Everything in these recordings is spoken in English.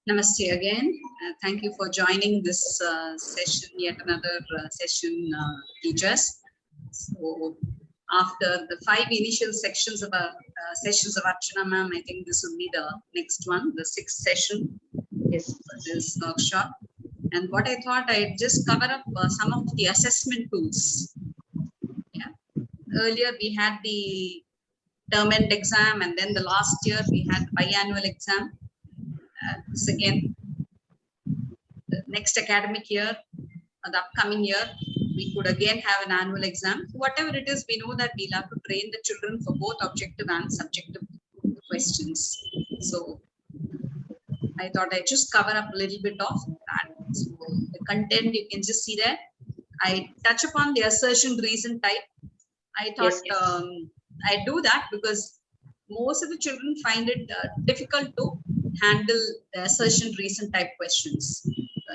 Namaste again. Thank you for joining this session, yet another session, teachers. So, after the 5 initial sections of our sessions of Archana ma'am, I think this will be the next one, the 6th session. Yes. For this workshop. And what I thought, I'd just cover up some of the assessment tools. Yeah. Earlier we had the term end exam, and then the last year we had biannual exam. This again, the next academic year, the upcoming year, we could again have an annual exam. Whatever it is, we know that we'll have to train the children for both objective and subjective questions. So I thought I'd just cover up a little bit of that. So the content you can just see there. I touch upon the assertion reason type. I thought I do that because most of the children find it difficult to handle the assertion reason type questions.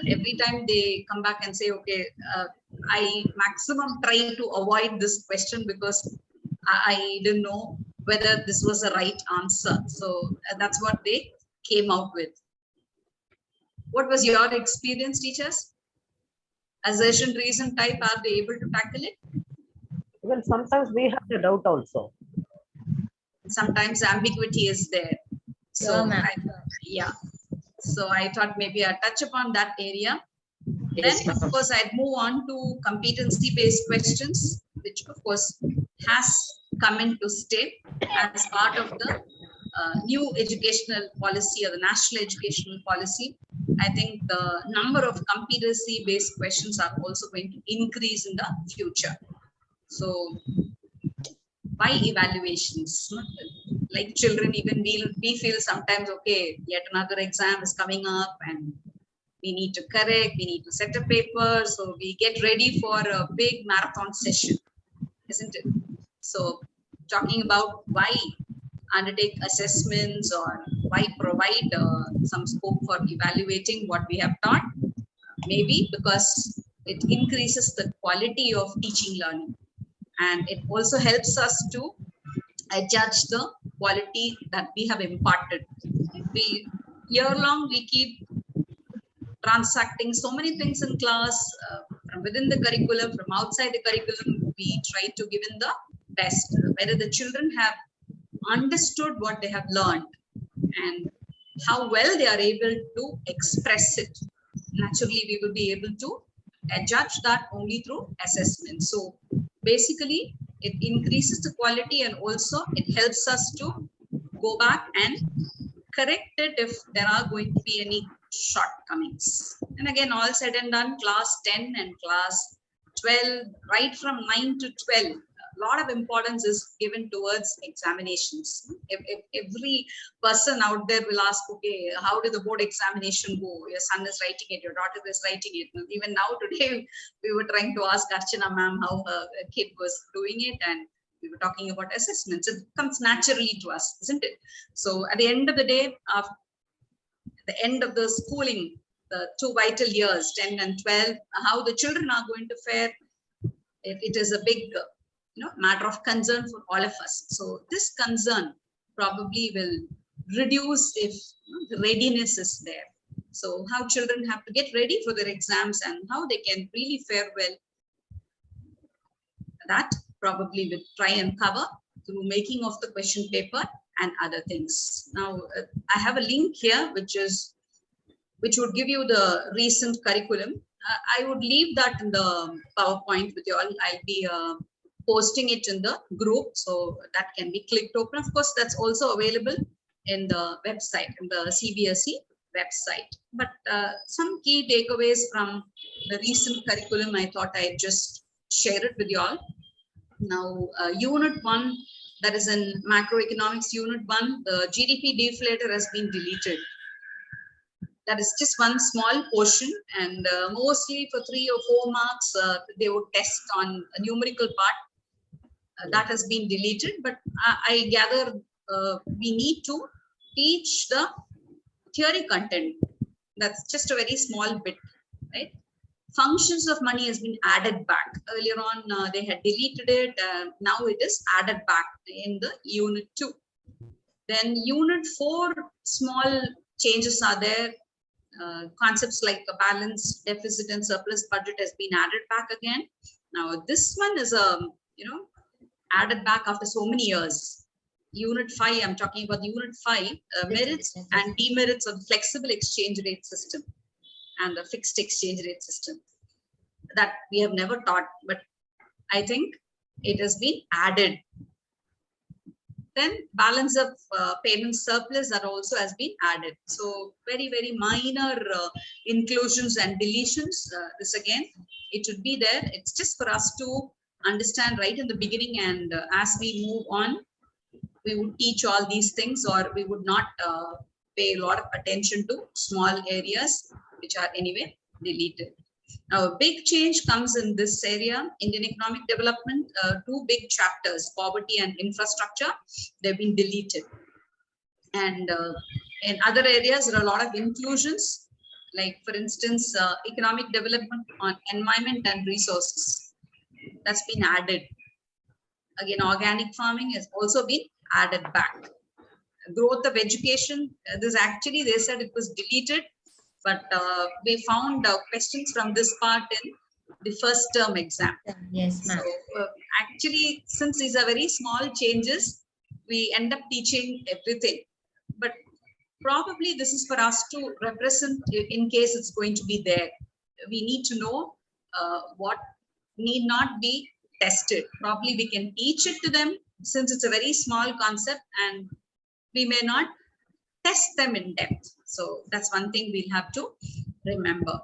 Every time they come back and say, okay, I maximum try to avoid this question because I didn't know whether this was the right answer. So that's what they came out with. What was your experience, teachers? Assertion reason type, are they able to tackle it? Well, sometimes we have the doubt also. Sometimes ambiguity is there. So yeah. So I thought maybe I'd touch upon that area. Yes, then, of course, I'd move on to competency-based questions, which, of course, has come in to stay as part of the new educational policy or the national educational policy. I think the number of competency-based questions are also going to increase in the future. So, by evaluations, like children, even we feel sometimes, okay, yet another exam is coming up and we need to correct, we need to set a paper. So we get ready for a big marathon session, isn't it? So talking about why undertake assessments or why provide some scope for evaluating what we have taught, maybe because it increases the quality of teaching learning. And it also helps us to judge the quality that we have imparted. Year long, we keep transacting so many things in class, from within the curriculum, from outside the curriculum. We try to give in the best, whether the children have understood what they have learned and how well they are able to express it. Naturally, we will be able to judge that only through assessment. So basically, it increases the quality and also it helps us to go back and correct it if there are going to be any shortcomings. And again, all said and done, class 10 and class 12, right from 9 to 12, a lot of importance is given towards examinations. If every person out there will ask, okay, how did the board examination go? Your son is writing it, your daughter is writing it. Even now today, we were trying to ask Archana ma'am how her kid was doing it, and we were talking about assessments. It comes naturally to us, isn't it? So at the end of the day, after the end of the schooling, the 2 vital years, 10 and 12, how the children are going to fare, it is a big matter of concern for all of us. So this concern probably will reduce if the readiness is there. So how children have to get ready for their exams and how they can really fare well, that probably will try and cover through making of the question paper and other things. Now, I have a link here, which would give you the recent curriculum. I would leave that in the PowerPoint with you all. I'll be posting it in the group, so that can be clicked open. Of course, that's also available in the website, in the CBSE website. But some key takeaways from the recent curriculum, I thought I'd just share it with you all. Now, Unit 1, that is in macroeconomics, Unit 1, the GDP deflator has been deleted. That is just one small portion, and mostly for 3 or 4 marks, they would test on a numerical part. That has been deleted, but I gather we need to teach the theory content. That's just a very small bit, right? Functions of money has been added back. Earlier on, they had deleted it. Now it is added back in the Unit 2. Then Unit 4, small changes are there. Concepts like a balance, deficit, and surplus budget has been added back again. Now, this one is added back after so many years. Unit 5, I'm talking about Unit 5, merits and demerits of flexible exchange rate system and the fixed exchange rate system that we have never taught, but I think it has been added. Then balance of payment surplus that also has been added. So very, very minor inclusions and deletions. This again, it should be there. It's just for us to understand right in the beginning, and as we move on, we would teach all these things, or we would not pay a lot of attention to small areas which are anyway deleted. Now, a big change comes in this area, Indian economic development, 2 big chapters, poverty and infrastructure, they've been deleted. And in other areas, there are a lot of inclusions, like for instance, economic development on environment and resources. That's been added. Again, organic farming has also been added back. Growth of education, this actually, they said it was deleted, but we found questions from this part in the first term exam. Yes, ma'am. So actually, since these are very small changes, we end up teaching everything. But probably this is for us to represent in case it's going to be there. We need to know what need not be tested. Probably we can teach it to them since it's a very small concept, and we may not test them in depth. So that's one thing we'll have to remember.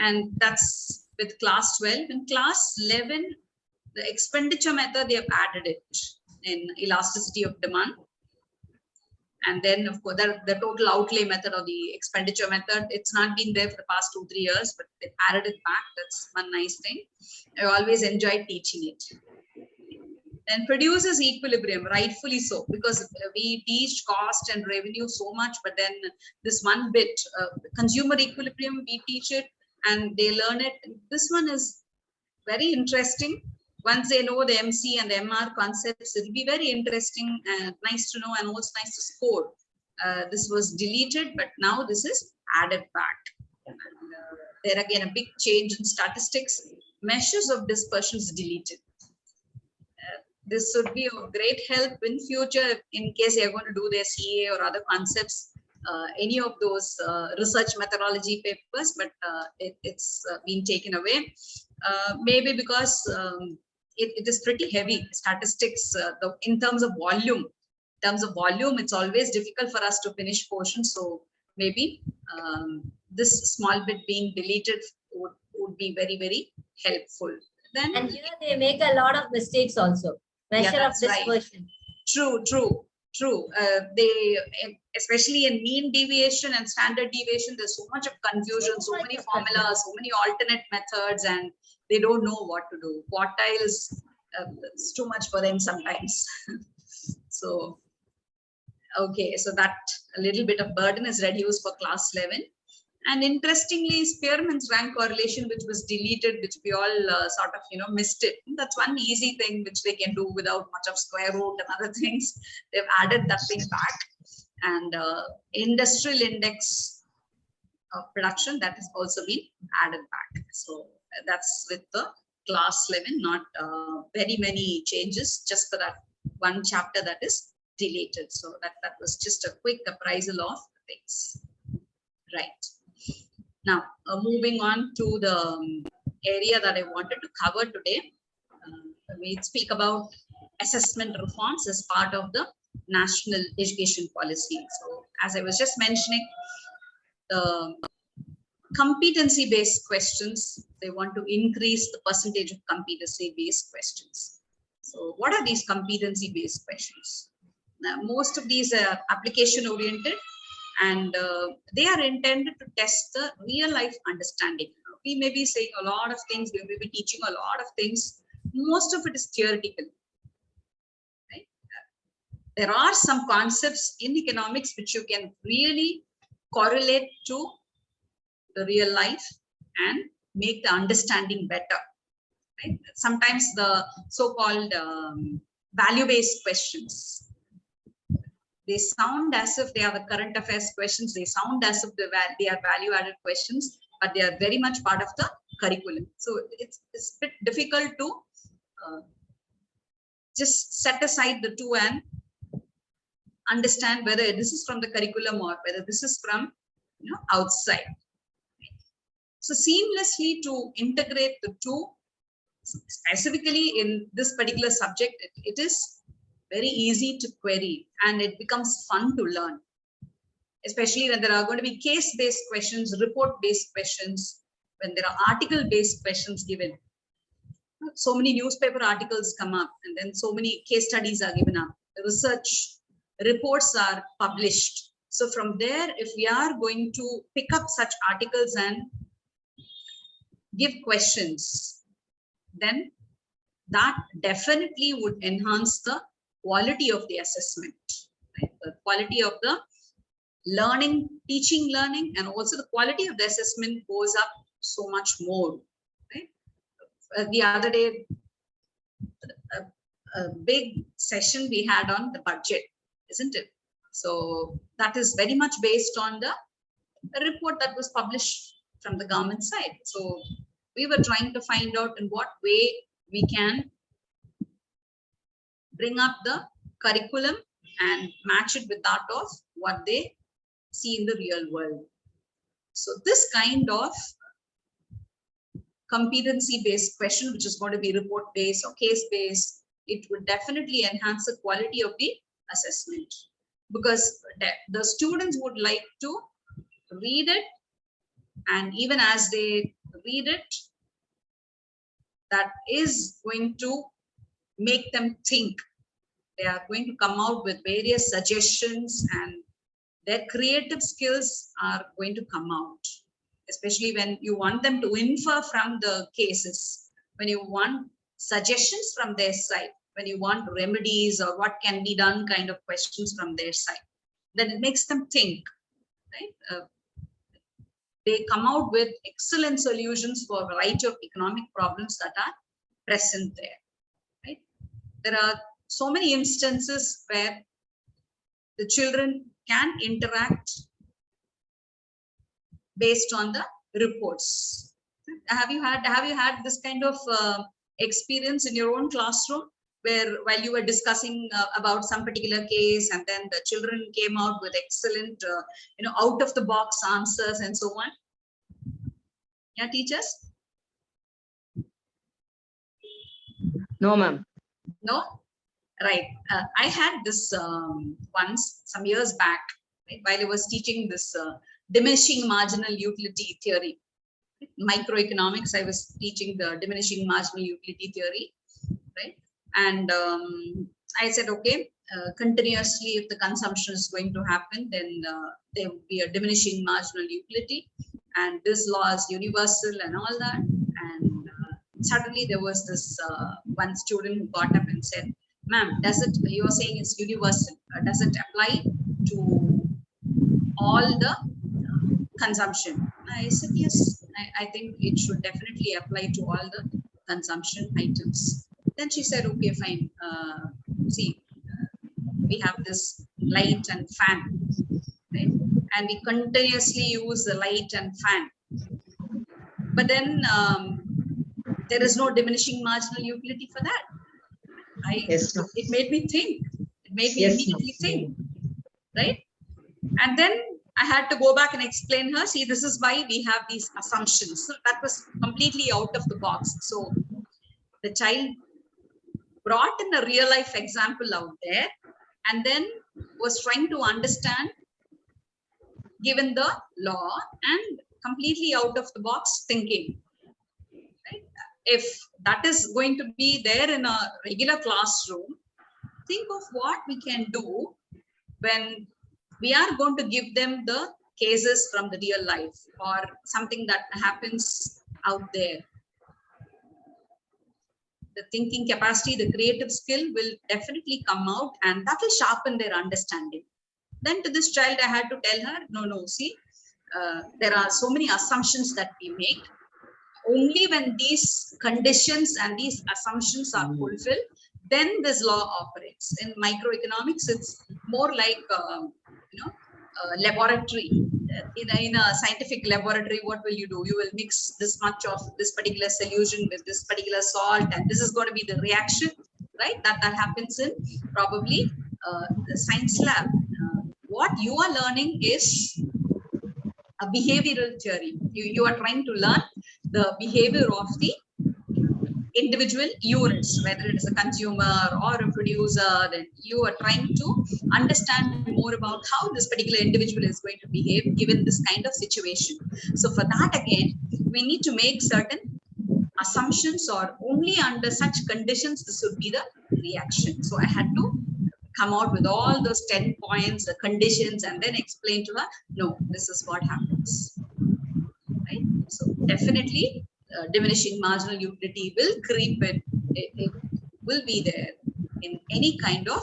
And that's with class 12. In class 11, the expenditure method, they have added it in elasticity of demand. And then, of course, the total outlay method or the expenditure method, it's not been there for the past 2-3 years, but they added it back. That's one nice thing. I always enjoy teaching it. Then produces equilibrium, rightfully so, because we teach cost and revenue so much, but then this one bit, consumer equilibrium, we teach it and they learn it. This one is very interesting. Once they know the MC and the MR concepts, it'll be very interesting and nice to know, and also nice to score. This was deleted, but now this is added back. And, there again, a big change in statistics. Measures of dispersion is deleted. This would be of great help in future in case you're going to do their CA or other concepts, any of those research methodology papers, but it's been taken away. Maybe because it is pretty heavy statistics in terms of volume. In terms of volume, it's always difficult for us to finish portions. So maybe this small bit being deleted would be very, very helpful. Then, and here they make a lot of mistakes also. Measure of dispersion. Right. True. They, especially in mean deviation and standard deviation, there's so much of confusion, so many formulas, so many alternate methods, and they don't know what to do. Quartile is it's too much for them sometimes. So, okay, so that a little bit of burden is reduced for class 11. And interestingly, Spearman's rank correlation, which was deleted, which we all sort of, missed it. That's one easy thing which they can do without much of square root and other things. They've added that thing back. And industrial index of production, that has also been added back. So that's with the class 11, not very many changes, just for that one chapter that is deleted. So that was just a quick appraisal of things. Right. Now, moving on to the area that I wanted to cover today, we speak about assessment reforms as part of the national education policy. So, as I was just mentioning, the competency-based questions, they want to increase the percentage of competency-based questions. So, what are these competency-based questions? Now, most of these are application-oriented, and they are intended to test the real life understanding. We may be saying a lot of things, we may be teaching a lot of things. Most of it is theoretical. Right? There are some concepts in economics which you can really correlate to the real life and make the understanding better. Right? Sometimes the so-called value-based questions, They sound as if they are the current affairs questions. They sound as if they are value added questions, but they are very much part of the curriculum. So it's a bit difficult to just set aside the two and understand whether this is from the curriculum or whether this is from outside. So seamlessly to integrate the two, specifically in this particular subject, it is very easy to query and it becomes fun to learn, especially when there are going to be case-based questions, report-based questions, when there are article-based questions given. So many newspaper articles come up, and then so many case studies are given up. The research reports are published. So from there, if we are going to pick up such articles and give questions, then that definitely would enhance the quality of the assessment, right? The quality of the learning, teaching, learning, and also the quality of the assessment goes up so much more. Right? The other day, a big session we had on the budget, isn't it? So that is very much based on the report that was published from the government side. So we were trying to find out in what way we can bring up the curriculum and match it with that of what they see in the real world. So this kind of competency-based question, which is going to be report-based or case-based, it would definitely enhance the quality of the assessment, because the students would like to read it, and even as they read it, that is going to make them think. They are going to come out with various suggestions, and their creative skills are going to come out, especially when you want them to infer from the cases, when you want suggestions from their side, when you want remedies or what can be done kind of questions from their side. Then it makes them think, right? They come out with excellent solutions for a variety of economic problems that are present there, right? There are so many instances where the children can interact based on the reports. Have you had this kind of experience in your own classroom, where while you were discussing about some particular case, and then the children came out with excellent, out of the box answers and so on? Yeah, teachers? No, ma'am. No? Right. I had this once, some years back, right, while I was teaching this diminishing marginal utility theory. Microeconomics, I was teaching the diminishing marginal utility theory, right? And I said, okay, continuously, if the consumption is going to happen, then there will be a diminishing marginal utility, and this law is universal and all that. And suddenly there was this one student who got up and said, ma'am, you are saying it's universal, does it apply to all the consumption? I said, yes, I think it should definitely apply to all the consumption items. Then she said, okay, fine. See, we have this light and fan, right? And we continuously use the light and fan. But then there is no diminishing marginal utility for that. Yes, ma'am. It made me think. It made me Yes, immediately ma'am. think, right? And then I had to go back and explain her, see, this is why we have these assumptions. So that was completely out of the box. So the child brought in a real life example out there, and then was trying to understand, given the law, and completely out of the box thinking. Right? If that is going to be there in a regular classroom, think of what we can do when we are going to give them the cases from the real life or something that happens out there. The thinking capacity, the creative skill will definitely come out, and that will sharpen their understanding. Then to this child, I had to tell her, no, see, there are so many assumptions that we make. Only when these conditions and these assumptions are fulfilled, then this law operates. In microeconomics, it's more like, laboratory. In a scientific laboratory, what will you do? You will mix this much of this particular solution with this particular salt, and this is going to be the reaction, right? That happens in probably the science lab. What you are learning is a behavioral theory. You are trying to learn the behavior of the individual units, whether it is a consumer or a producer. Then you are trying to understand more about how this particular individual is going to behave given this kind of situation. So for that, again, we need to make certain assumptions, or only under such conditions this would be the reaction. So I had to come out with all those 10 points, the conditions, and then explain to her, no, this is what happens, right? So definitely diminishing marginal utility will creep in. It will be there in any kind of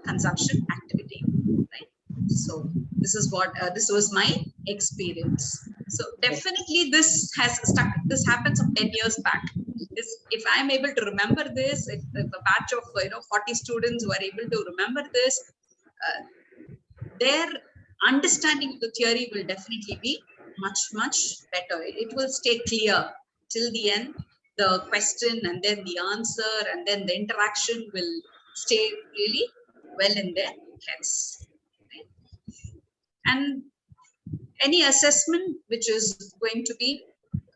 consumption activity, right? So this is what this was my experience. So definitely this has stuck. This happened some 10 years back. This, if I am able to remember this, if a batch of 40 students who are able to remember this, their understanding of the theory will definitely be much better. It will stay clear till the end. The question and then the answer and then the interaction will stay really well in their heads. Right? And any assessment which is going to be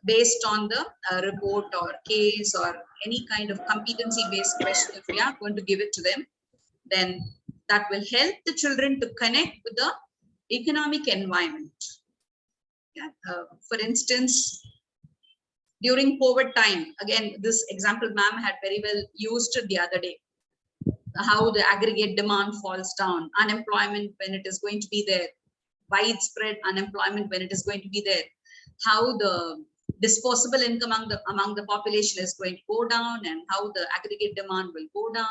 based on the report or case or any kind of competency based question, if we are going to give it to them, then that will help the children to connect with the economic environment. Yeah. For instance, during COVID time, again, this example ma'am had very well used the other day, how the aggregate demand falls down, unemployment when it is going to be there, widespread unemployment when it is going to be there, how the disposable income among the population is going to go down, and how the aggregate demand will go down.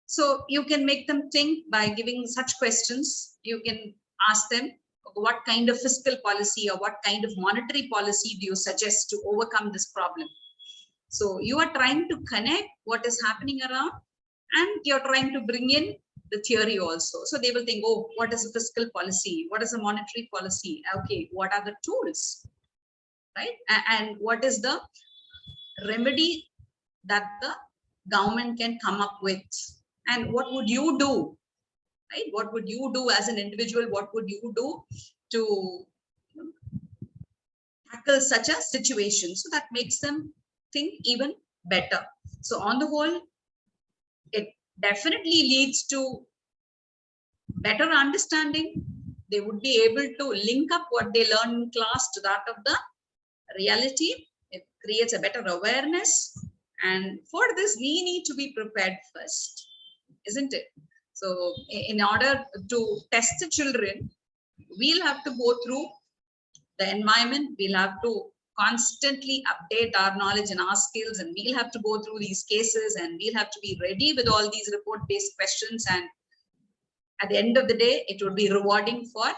So you can make them think by giving such questions. You can ask them, what kind of fiscal policy or what kind of monetary policy do you suggest to overcome this problem? So you are trying to connect what is happening around, and you're trying to bring in the theory also. So they will think, oh, what is a fiscal policy? What is a monetary policy? Okay, what are the tools, right? And what is the remedy that the government can come up with? And what would you do, right? What would you do as an individual? What would you do to tackle such a situation? So that makes them think even better. So on the whole, it definitely leads to better understanding. They would be able to link up what they learn in class to that of the reality. It creates a better awareness. And for this, we need to be prepared first, isn't it? So in order to test the children, we'll have to go through the environment. We'll have to constantly update our knowledge and our skills, and we'll have to go through these cases, and we'll have to be ready with all these report-based questions. And at the end of the day, it would be rewarding for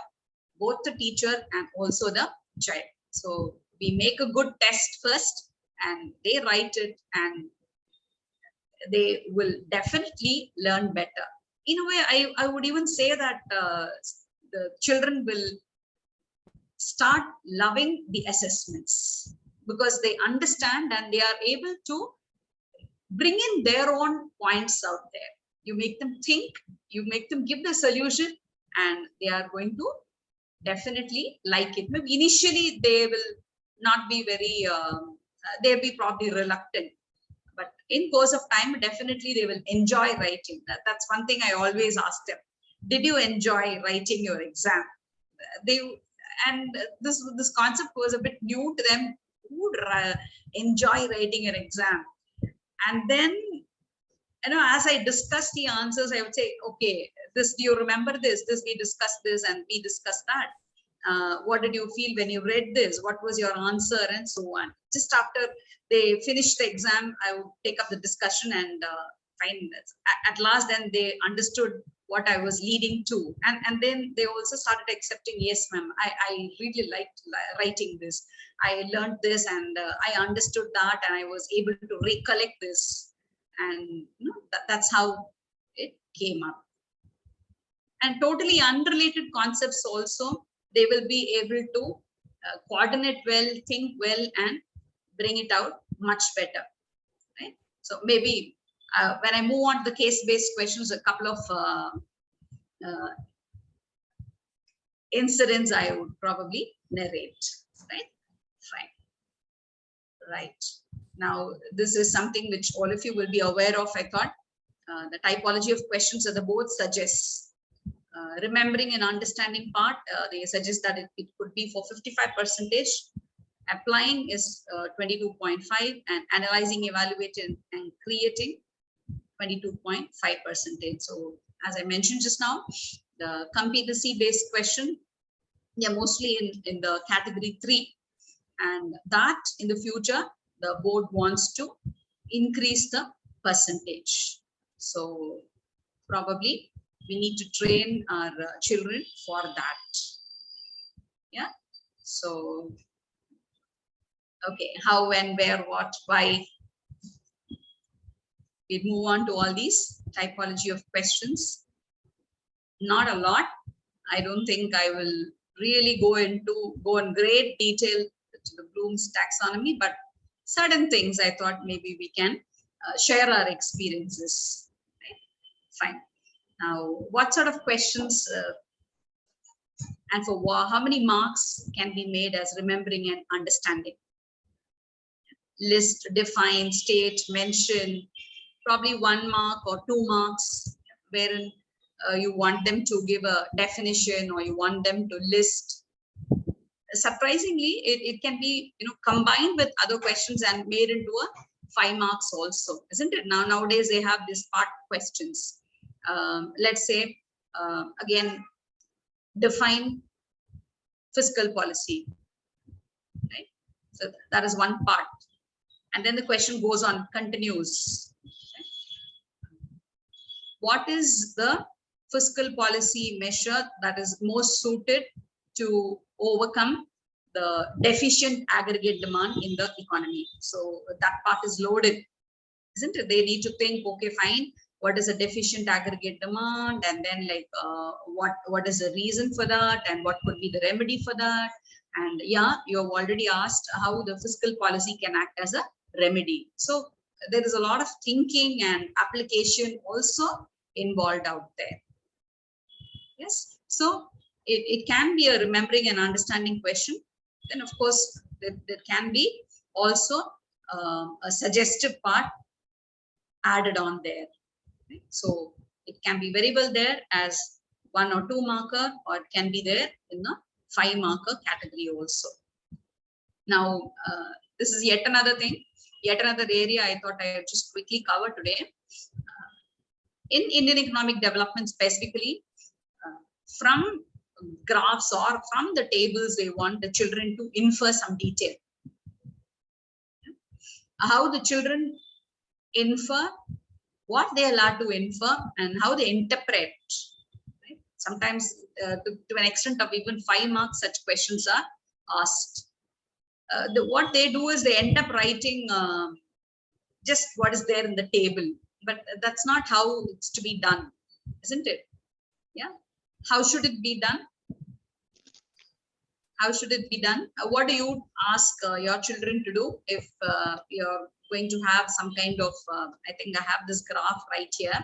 both the teacher and also the child. So we make a good test first, and they write it, and they will definitely learn better. In a way, I would even say that the children will start loving the assessments, because they understand and they are able to bring in their own points out there. You make them think, you make them give the solution, and they are going to definitely like it. Maybe initially they will not be very, they'll be probably reluctant, but in course of time, definitely they will enjoy writing. That's one thing I always ask them. Did you enjoy writing your exam? And this concept was a bit new to them. Who would enjoy writing an exam? And then, as I discuss the answers, I would say, okay, this, do you remember this? We discussed this and we discussed that. What did you feel when you read this? What was your answer? And so on. Just after they finished the exam, I would take up the discussion and find this. At last, then they understood what I was leading to. And then they also started accepting, yes, ma'am, I really liked writing this. I learned this, and I understood that, and I was able to recollect this. And that's how it came up. and totally unrelated concepts also, they will be able to coordinate well, think well, and bring it out much better, right? So maybe when I move on to the case-based questions, a couple of incidents I would probably narrate, right? Fine. Right. Now, this is something which all of you will be aware of, I thought. The typology of questions that the board suggests. Remembering and understanding part, they suggest that it could be for 55%. Applying is 22.5, and analyzing, evaluating, and creating 22.5%. So, as I mentioned just now, the competency-based question, they are mostly in the category 3, and that in the future the board wants to increase the percentage. So probably we need to train our children for that. Yeah. So okay, how, when, where, what, why. We move on to all these typology of questions. Not a lot. I don't think I will really go in great detail to the Bloom's taxonomy, but certain things I thought maybe we can share our experiences. Right? Fine. Now, what sort of questions and for how many marks can be made as remembering and understanding? List, define, state, mention, probably 1 mark or 2 marks, wherein you want them to give a definition or you want them to list. Surprisingly, it can be combined with other questions and made into a 5 marks also, isn't it? Nowadays they have these part questions. Let's say again, define fiscal policy, right? So that is one part, and then the question goes on, continues. What is the fiscal policy measure that is most suited to overcome the deficient aggregate demand in the economy? So that part is loaded, isn't it? They need to think, okay, fine, what is a deficient aggregate demand, and then like what is the reason for that, and what could be the remedy for that. And yeah, you have already asked how the fiscal policy can act as a remedy. So there is a lot of thinking and application also involved out there. Yes, so it can be a remembering and understanding question. Then of course there can be also a suggestive part added on there. Right? So it can be very well there as 1 or 2 marker, or it can be there in the 5 marker category also. Now this is yet another thing, yet another area I thought I would just quickly cover today. In Indian economic development specifically, from graphs or from the tables, they want the children to infer some detail. How the children infer, what they are allowed to infer, and how they interpret. Right? Sometimes to an extent of even 5 marks, such questions are asked. What they do is they end up writing just what is there in the table, but that's not how it's to be done, isn't it? Yeah. How should it be done? How should it be done? What do you ask your children to do if you're going to have some kind of, I think I have this graph right here.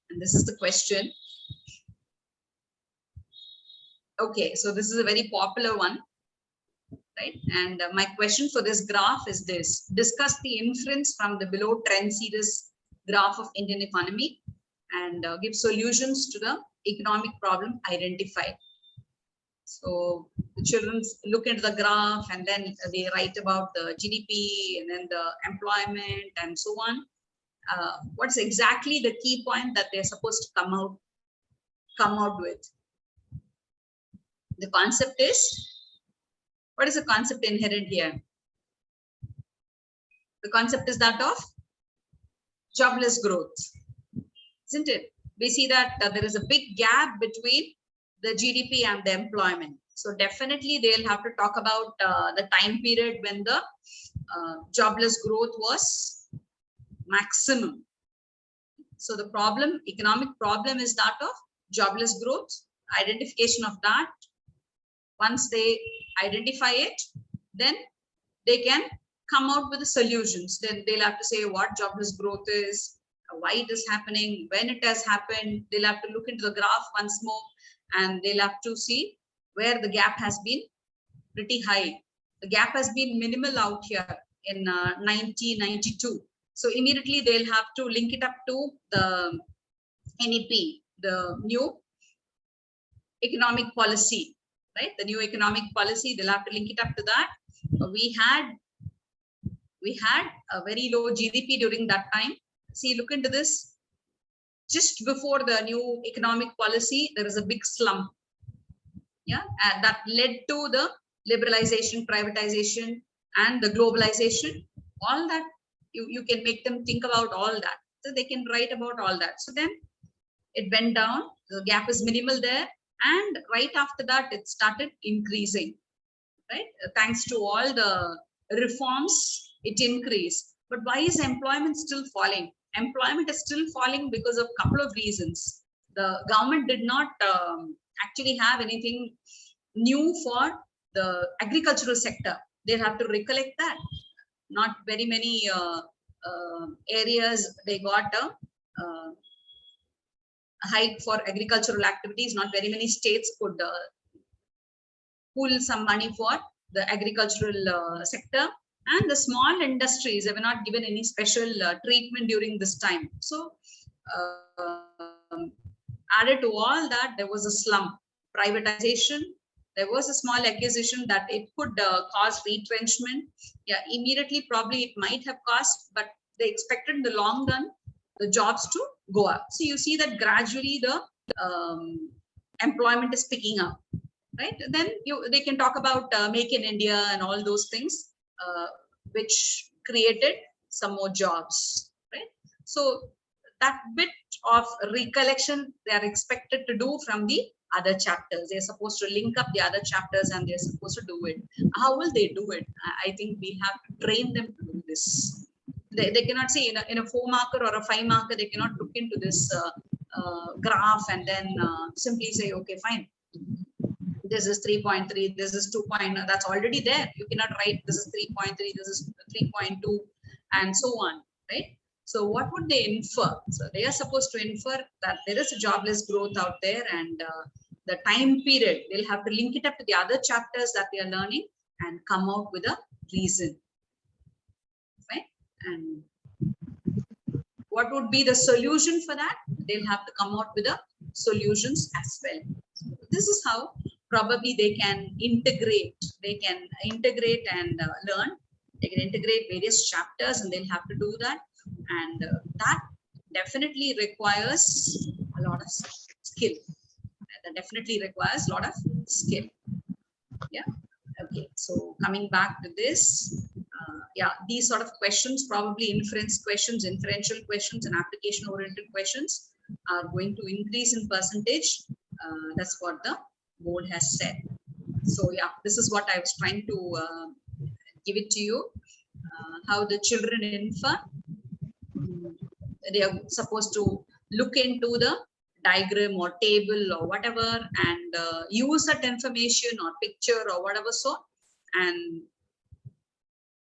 And this is the question. Okay, so this is a very popular one, right? And my question for this graph is this: discuss the inference from the below trend series graph of Indian economy and give solutions to the economic problem identified. So the children look into the graph and then they write about the GDP and then the employment and so on. What's exactly the key point that they're supposed to come out with? The concept is, what is the concept inherent here? The concept is that of jobless growth, isn't it? We see that there is a big gap between the GDP and the employment. So definitely they'll have to talk about the time period when the jobless growth was maximum. So the problem, economic problem, is that of jobless growth, identification of that. Once they identify it, then they can come out with the solutions. Then they'll have to say what jobless growth is, why it is happening, when it has happened. They'll have to look into the graph once more, and they'll have to see where the gap has been pretty high. The gap has been minimal out here in 1992. So immediately they'll have to link it up to the NEP, the new economic policy, right? The new economic policy, they'll have to link it up to that. We had a very low GDP during that time. See, look into this. Just before the new economic policy, there is a big slump. Yeah, and that led to the liberalization, privatization, and the globalization. All that you can make them think about all that. So they can write about all that. So then it went down. The gap is minimal there, and right after that, it started increasing. Right, thanks to all the reforms, it increased. But why is employment still falling? Employment is still falling because of a couple of reasons. The government did not actually have anything new for the agricultural sector. They'll have to recollect that. Not very many areas they got a hike for agricultural activities. Not very many states could pull some money for the agricultural sector, and the small industries, they were not given any special treatment during this time. So added to all that, there was a slump. Privatization, there was a small accusation that it could cause retrenchment. Yeah, immediately probably it might have caused, but they expected in the long run the jobs to go up. So you see that gradually the employment is picking up. Right, then they can talk about Make in India and all those things, which created some more jobs. Right, so that bit of recollection they are expected to do from the other chapters. They're supposed to link up the other chapters, and they're supposed to do it. How will they do it? I think we have to train them to do this. They cannot say in a 4-marker or a 5-marker. They cannot look into this graph and then simply say, okay, fine. This is 3.3, this is 2. That's already there. You cannot write this is 3.3, this is 3.2, and so on, right? So what would they infer? So they are supposed to infer that there is a jobless growth out there, and the time period, they'll have to link it up to the other chapters that they are learning and come out with a reason, right? And what would be the solution for that? They'll have to come out with the solutions as well. So this is how probably they can integrate and learn. They can integrate various chapters, and they'll have to do that, and that definitely requires a lot of skill. That definitely requires a lot of skill. Yeah, okay, so coming back to this, yeah, these sort of questions, probably inference questions, inferential questions, and application oriented questions are going to increase in percentage. That's what the board has said. So yeah, this is what I was trying to give it to you. How the children infer. They are supposed to look into the diagram or table or whatever, and use that information or picture or whatever, so, and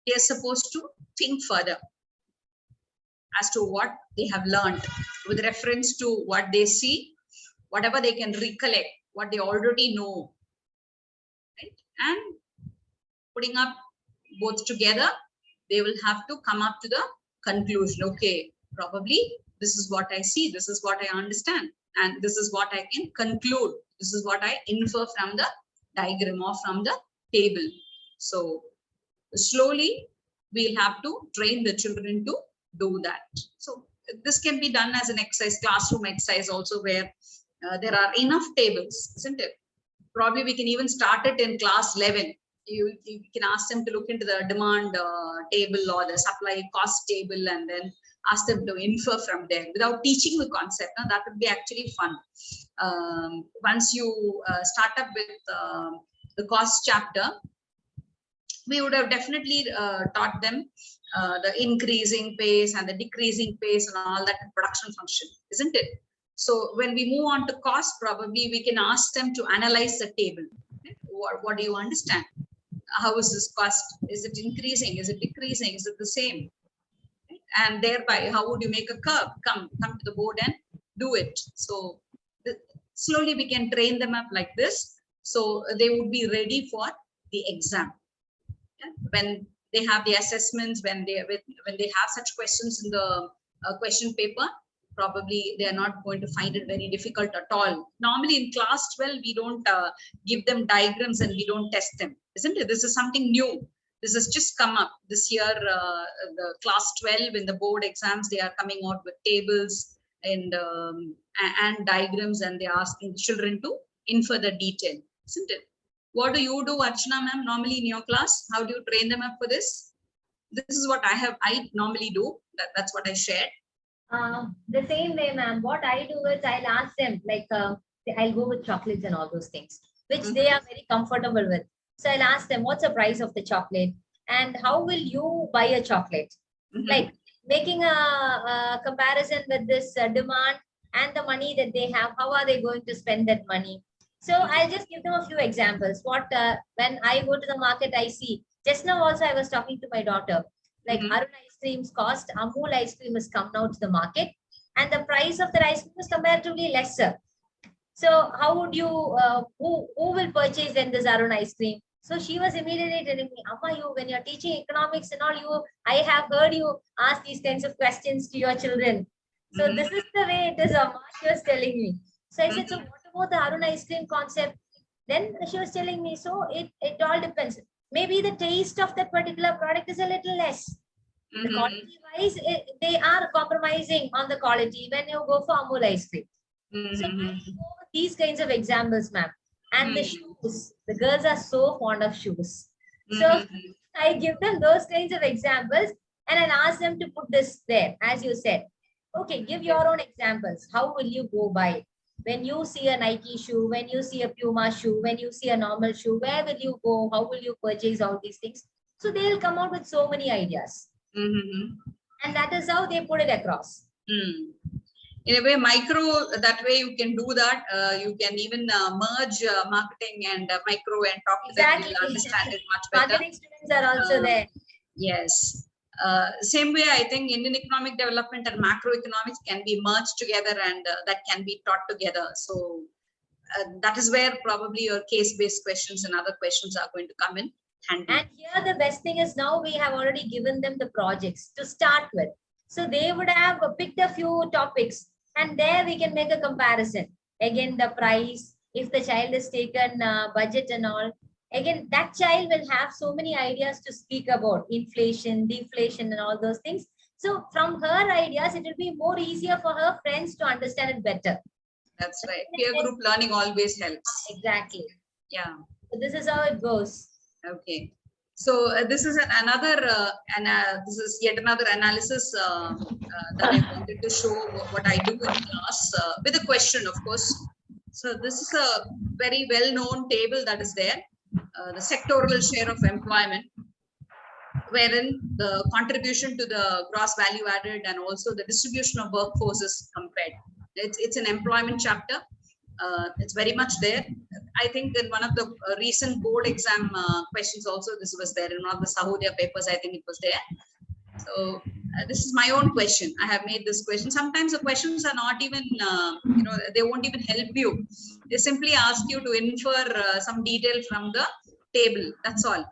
they are supposed to think further as to what they have learned with reference to what they see, whatever they can recollect, what they already know, right? And putting up both together, they will have to come up to the conclusion. Okay, probably this is what I see, this is what I understand, and this is what I can conclude. This is what I infer from the diagram or from the table. So slowly we'll have to train the children to do that. So this can be done as an exercise, classroom exercise also, where there are enough tables, isn't it? Probably we can even start it in class 11. You can ask them to look into the demand table or the supply cost table, and then ask them to infer from there without teaching the concept. Now, that would be actually fun. Once you start up with the cost chapter, we would have definitely taught them the increasing pace and the decreasing pace and all that production function, isn't it? So when we move on to cost, probably we can ask them to analyze the table. Right? What do you understand? How is this cost? Is it increasing? Is it decreasing? Is it the same? Right? And thereby, how would you make a curve? Come to the board and do it. So slowly we can train them up like this. So they would be ready for the exam. Yeah? When they have the assessments, when they have such questions in the question paper, probably they are not going to find it very difficult at all. Normally in class 12, we don't give them diagrams and we don't test them, isn't it? This is something new. This has just come up this year. The class 12 in the board exams, they are coming out with tables and diagrams, and they're asking children to infer the detail, isn't it? What do you do, Archana ma'am, normally in your class? How do you train them up for this? This is what I normally do. That's what I shared. The same way, ma'am. What I do is I'll ask them, like, I'll go with chocolates and all those things, which they are very comfortable with. So I'll ask them, what's the price of the chocolate? And how will you buy a chocolate? Like making a comparison with this demand and the money that they have, how are they going to spend that money? So I'll just give them a few examples. What when I go to the market, I see. Just now also I was talking to my daughter, like Arun ice creams cost, Amul ice cream has come now to the market, and the price of the ice cream is comparatively lesser. So how would you, who will purchase then this Arun ice cream? So she was immediately telling me, Amma, you, when you're teaching economics and all, I have heard you ask these kinds of questions to your children. So this is the way it is, Amma, she was telling me. So I said, so what about the Arun ice cream concept? Then she was telling me, so it all depends. Maybe the taste of that particular product is a little less. The quality wise, they are compromising on the quality when you go for Amul ice cream. So I go with these kinds of examples, ma'am. And the shoes, the girls are so fond of shoes. So I give them those kinds of examples and I'll ask them to put this there, as you said. Okay, give your own examples. How will you go by? When you see a Nike shoe, when you see a Puma shoe, when you see a normal shoe, where will you go? How will you purchase all these things? So they'll come out with so many ideas. And that is how they put it across. In a way, micro, that way you can do that. You can even merge marketing and micro and talk to them. You'll understand it much better. Marketing students are also there. Yes. Same way, I think Indian economic development and macroeconomics can be merged together, and that can be taught together. So that is where probably your case-based questions and other questions are going to come in handy. And here the best thing is now we have already given them the projects to start with. So they would have picked a few topics and there we can make a comparison. Again, the price, if the child has taken budget and all, again, that child will have so many ideas to speak about inflation, deflation and all those things. So from her ideas, it will be more easier for her friends to understand it better. That's right. Peer group learning always helps. Exactly. Yeah. So this is how it goes. Okay. So this is this is yet another analysis that I wanted to show what I do in class with a question, of course. So this is a very well-known table that is there. The sectoral share of employment, wherein the contribution to the gross value added and also the distribution of workforce is compared. It's an employment chapter. It's very much there. I think in one of the recent board exam questions also this was there. In one of the Sahodya papers, I think it was there. So this is my own question. I have made this question. Sometimes the questions are not even, they won't even help you. They simply ask you to infer some detail from the table. That's all.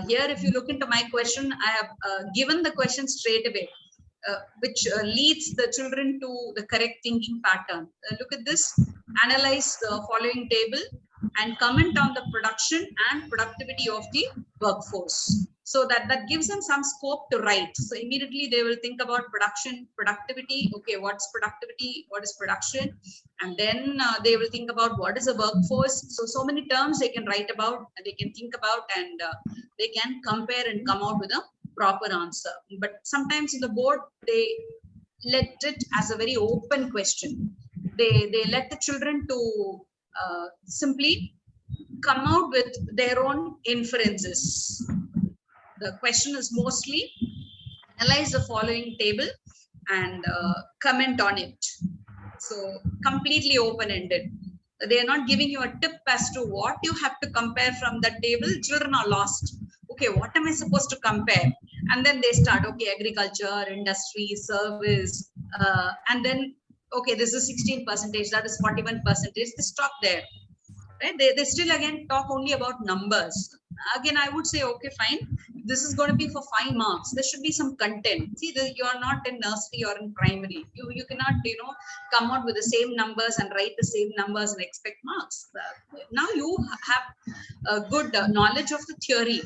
Here, if you look into my question, I have given the question straight away, which leads the children to the correct thinking pattern. Look at this. Analyze the following table and comment on the production and productivity of the workforce. So that gives them some scope to write. So immediately they will think about production, productivity. Okay, what's productivity? What is production? And then they will think about what is a workforce. So many terms they can write about, they can think about, and they can compare and come out with a proper answer. But sometimes in the board, they let it as a very open question. They let the children to simply come out with their own inferences. The question is mostly analyze the following table and comment on it. So completely open-ended. They are not giving you a tip as to what you have to compare from that table. Children are lost. Okay, what am I supposed to compare? And then they start, okay, agriculture, industry, service, and then, okay, this is 16%, that is 41%. They stop there. Right? They still again talk only about numbers. Again, I would say, okay, fine. This is going to be for 5 marks. There should be some content. See, you are not in nursery or in primary. You cannot, come out with the same numbers and write the same numbers and expect marks. Now you have a good knowledge of the theory,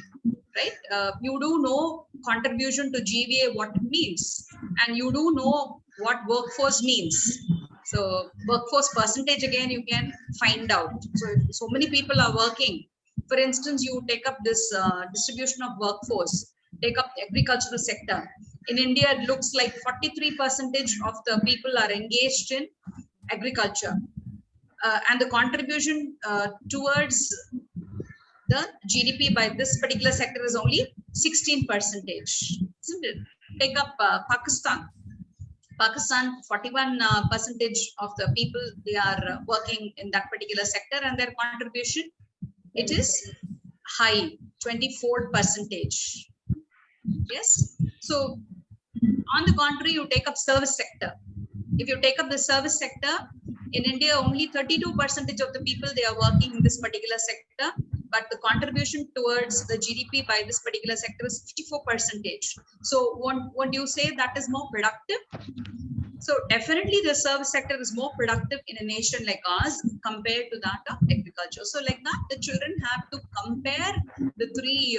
right? You do know contribution to GVA, what it means, and you do know what workforce means. So workforce percentage, again, you can find out. So many people are working. For instance, you take up this distribution of workforce, take up the agricultural sector. In India, it looks like 43% of the people are engaged in agriculture. And the contribution towards the GDP by this particular sector is only 16%. Isn't it? Take up Pakistan. Pakistan, 41% of the people, they are working in that particular sector, and their contribution, it is high, 24%. Yes. So on the contrary, you take up service sector. If you take up the service sector, in India, only 32% of the people, they are working in this particular sector, but the contribution towards the GDP by this particular sector is 54%. So won't you say that is more productive? So definitely the service sector is more productive in a nation like ours compared to that of agriculture. So like that, the children have to compare the three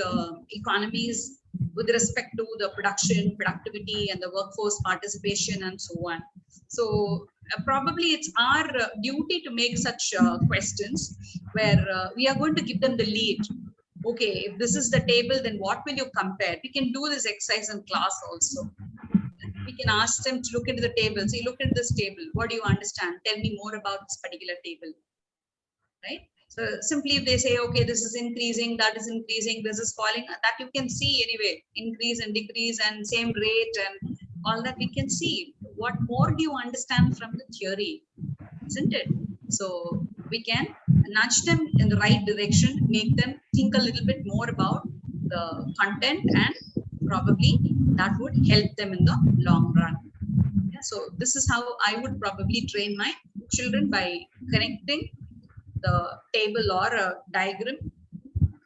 economies with respect to the production, productivity, and the workforce participation, and so on. So probably it's our duty to make such questions where we are going to give them the lead. Okay, if this is the table, then what will you compare? We can do this exercise in class also. We can ask them to look into the table. So you look at this table. What do you understand? Tell me more about this particular table. Right? So simply if they say, okay, this is increasing, that is increasing, this is falling, that you can see anyway, increase and decrease and same rate and all that we can see. What more do you understand from the theory? Isn't it? So we can nudge them in the right direction, make them think a little bit more about the content, and probably that would help them in the long run. Yeah, so this is how I would probably train my children, by connecting the table or a diagram,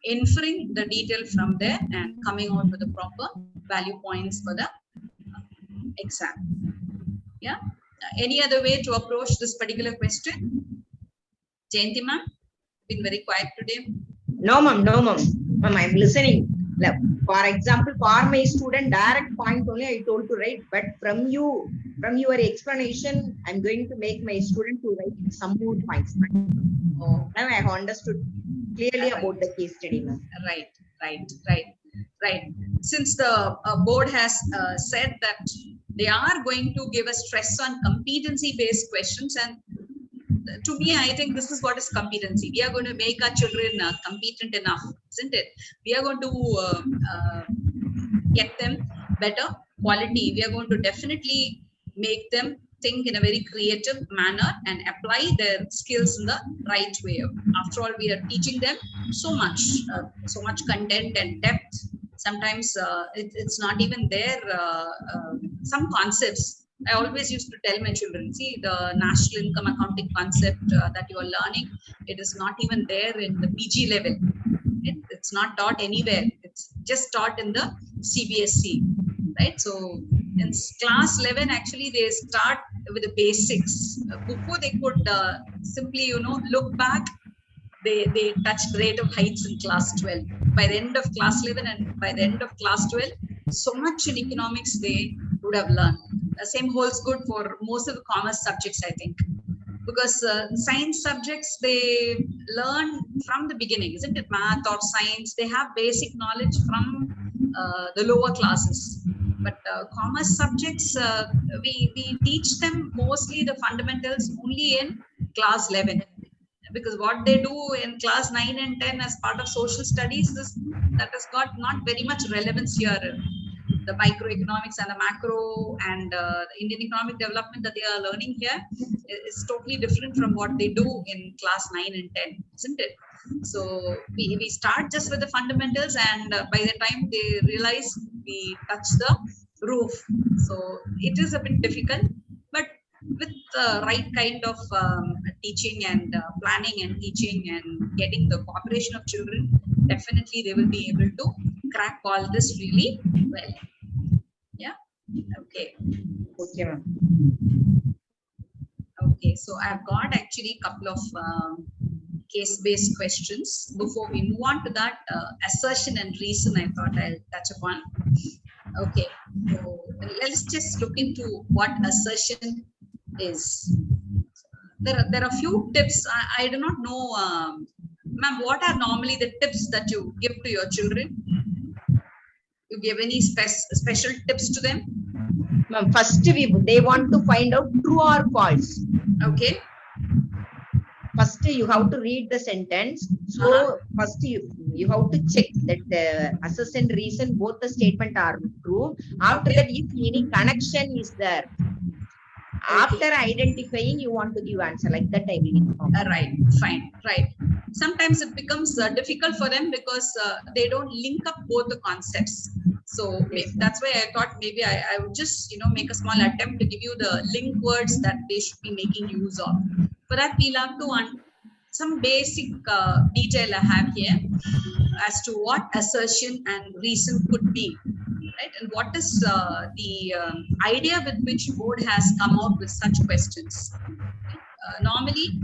inferring the detail from there, and coming out with the proper value points for the exam. Yeah. Any other way to approach this particular question? Jayanti ma'am, been very quiet today. No, ma'am. No, ma'am. Ma'am, I'm listening. Like, for example, for my student, direct point only I told to write, but from your explanation, I'm going to make my student to write some more points. Oh, Now I have understood clearly about the case study, ma'am. Right. Since the board has said that they are going to give a stress on competency-based questions, and to me, I think this is what is competency. We are going to make our children competent enough, isn't it? We are going to get them better quality. We are going to definitely make them think in a very creative manner and apply their skills in the right way. After all, we are teaching them so much content and depth. Sometimes it's not even there. Some concepts, I always used to tell my children, see, the national income accounting concept that you are learning, it is not even there in the PG level. It's not taught anywhere. It's just taught in the CBSE, right? So in class 11, actually, they start with the basics. Before they could simply, look back, they touch rate of heights in class 12. By the end of class 11 and by the end of class 12, so much in economics they would have learned. The same holds good for most of the commerce subjects, I think, because science subjects, they learn from the beginning, isn't it? Math or science, they have basic knowledge from the lower classes. But commerce subjects, we teach them mostly the fundamentals only in class 11. Because what they do in class 9 and 10 as part of social studies, that has got not very much relevance here. the microeconomics and the macro and the Indian economic development that they are learning here is totally different from what they do in class 9 and 10, isn't it? So we start just with the fundamentals, and by the time they realize we touch the roof. So it is a bit difficult, but with the right kind of teaching and planning and teaching and getting the cooperation of children, definitely they will be able to crack all this really well. Yeah. Okay. Okay, ma'am. Okay. So I've got actually a couple of case-based questions. Before we move on to that, assertion and reason, I thought I'll touch upon. Okay. So let's just look into what assertion is. There are a few tips. I do not know, ma'am, what are normally the tips that you give to your children? You give any special tips to them? Ma'am, first they want to find out true or false. Okay. First you have to read the sentence. So first you have to check that the assertion and reason, both the statement are true. After that, if any connection is there, after identifying, you want to give answer. Like that I will inform. Right, fine, right. Sometimes it becomes difficult for them because they don't link up both the concepts. So that's why I thought maybe I would just make a small attempt to give you the link words that they should be making use of. For that, we'll have to some basic detail I have here as to what assertion and reason could be. Right? And what is the idea with which board has come out with such questions? Normally,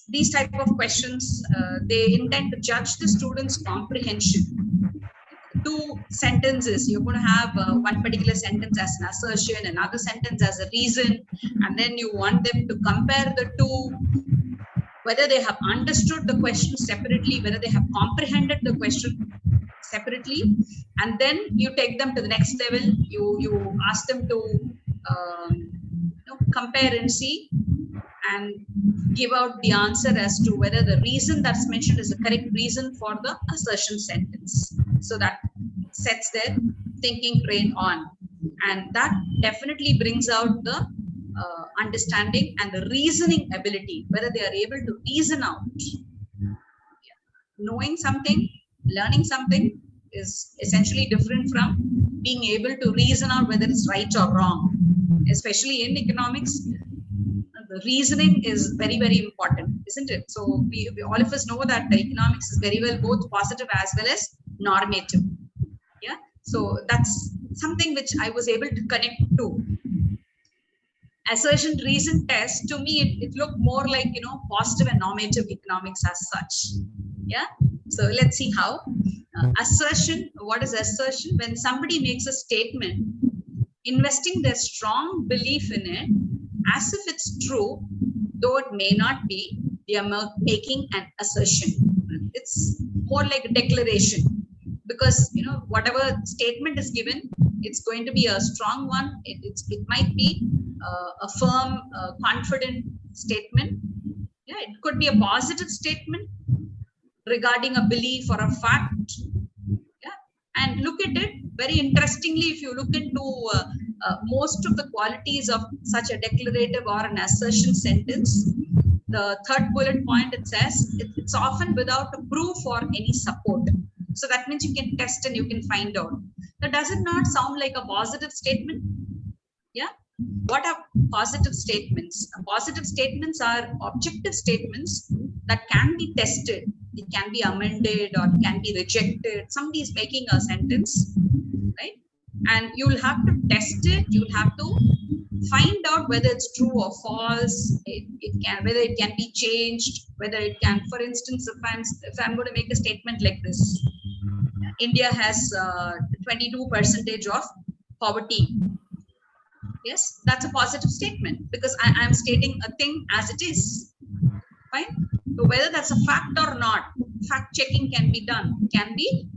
these type of questions, they intend to judge the student's comprehension. 2 sentences, you're going to have one particular sentence as an assertion, another sentence as a reason, and then you want them to compare the two, whether they have understood the question separately, whether they have comprehended the question separately, and then you take them to the next level. You ask them to compare and see and give out the answer as to whether the reason that's mentioned is the correct reason for the assertion sentence. So that sets their thinking train on, and that definitely brings out the understanding and the reasoning ability, whether they are able to reason out. Knowing something, learning something is essentially different from being able to reason out whether it's right or wrong. Especially in economics, the reasoning is very, very important, isn't it? So we all of us know that the economics is very well both positive as well as normative. Yeah. So that's something which I was able to connect to. Assertion reason test, to me, it looked more like, positive and normative economics as such. Yeah. So let's see how. Assertion, what is assertion? When somebody makes a statement, investing their strong belief in it as if it's true, though it may not be, they are making an assertion. It's more like a declaration, because whatever statement is given, it's going to be a strong one. It might be a firm, confident statement. Yeah, it could be a positive statement regarding a belief or a fact. Yeah, and look at it very interestingly. If you look into most of the qualities of such a declarative or an assertion sentence, the 3rd bullet point, it says it's often without a proof or any support. So that means you can test and you can find out. Now, does it not sound like a positive statement? Yeah. What are positive statements? Positive statements are objective statements that can be tested. It can be amended or it can be rejected. Somebody is making a sentence, right? And you'll have to test it. You'll have to find out whether it's true or false. Whether it can be changed, whether it can, for instance, if I'm going to make a statement like this, India has 22% of poverty. Yes, that's a positive statement because I'm stating a thing as it is. Fine. So whether that's a fact or not, fact checking can be done, can be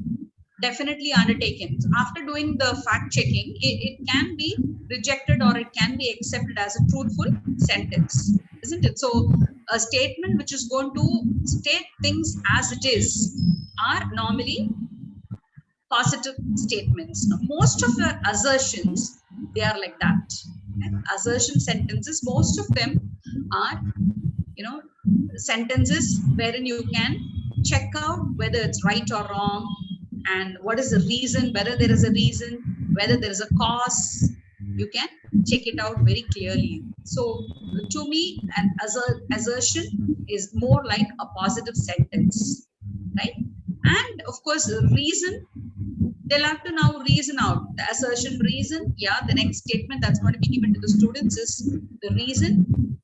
definitely undertaken. So after doing the fact checking, it can be rejected or it can be accepted as a truthful sentence, isn't it? So a statement which is going to state things as it is are normally positive statements. Now, most of your assertions, they are like that. Okay? Assertion sentences, most of them are, sentences wherein you can check out whether it's right or wrong, and what is the reason, whether there is a reason, whether there is a cause. You can check it out very clearly. So to me, an assertion is more like a positive sentence, right? And of course, the reason, they'll have to now reason out the assertion, reason. Yeah, the next statement that's going to be given to the students is the reason.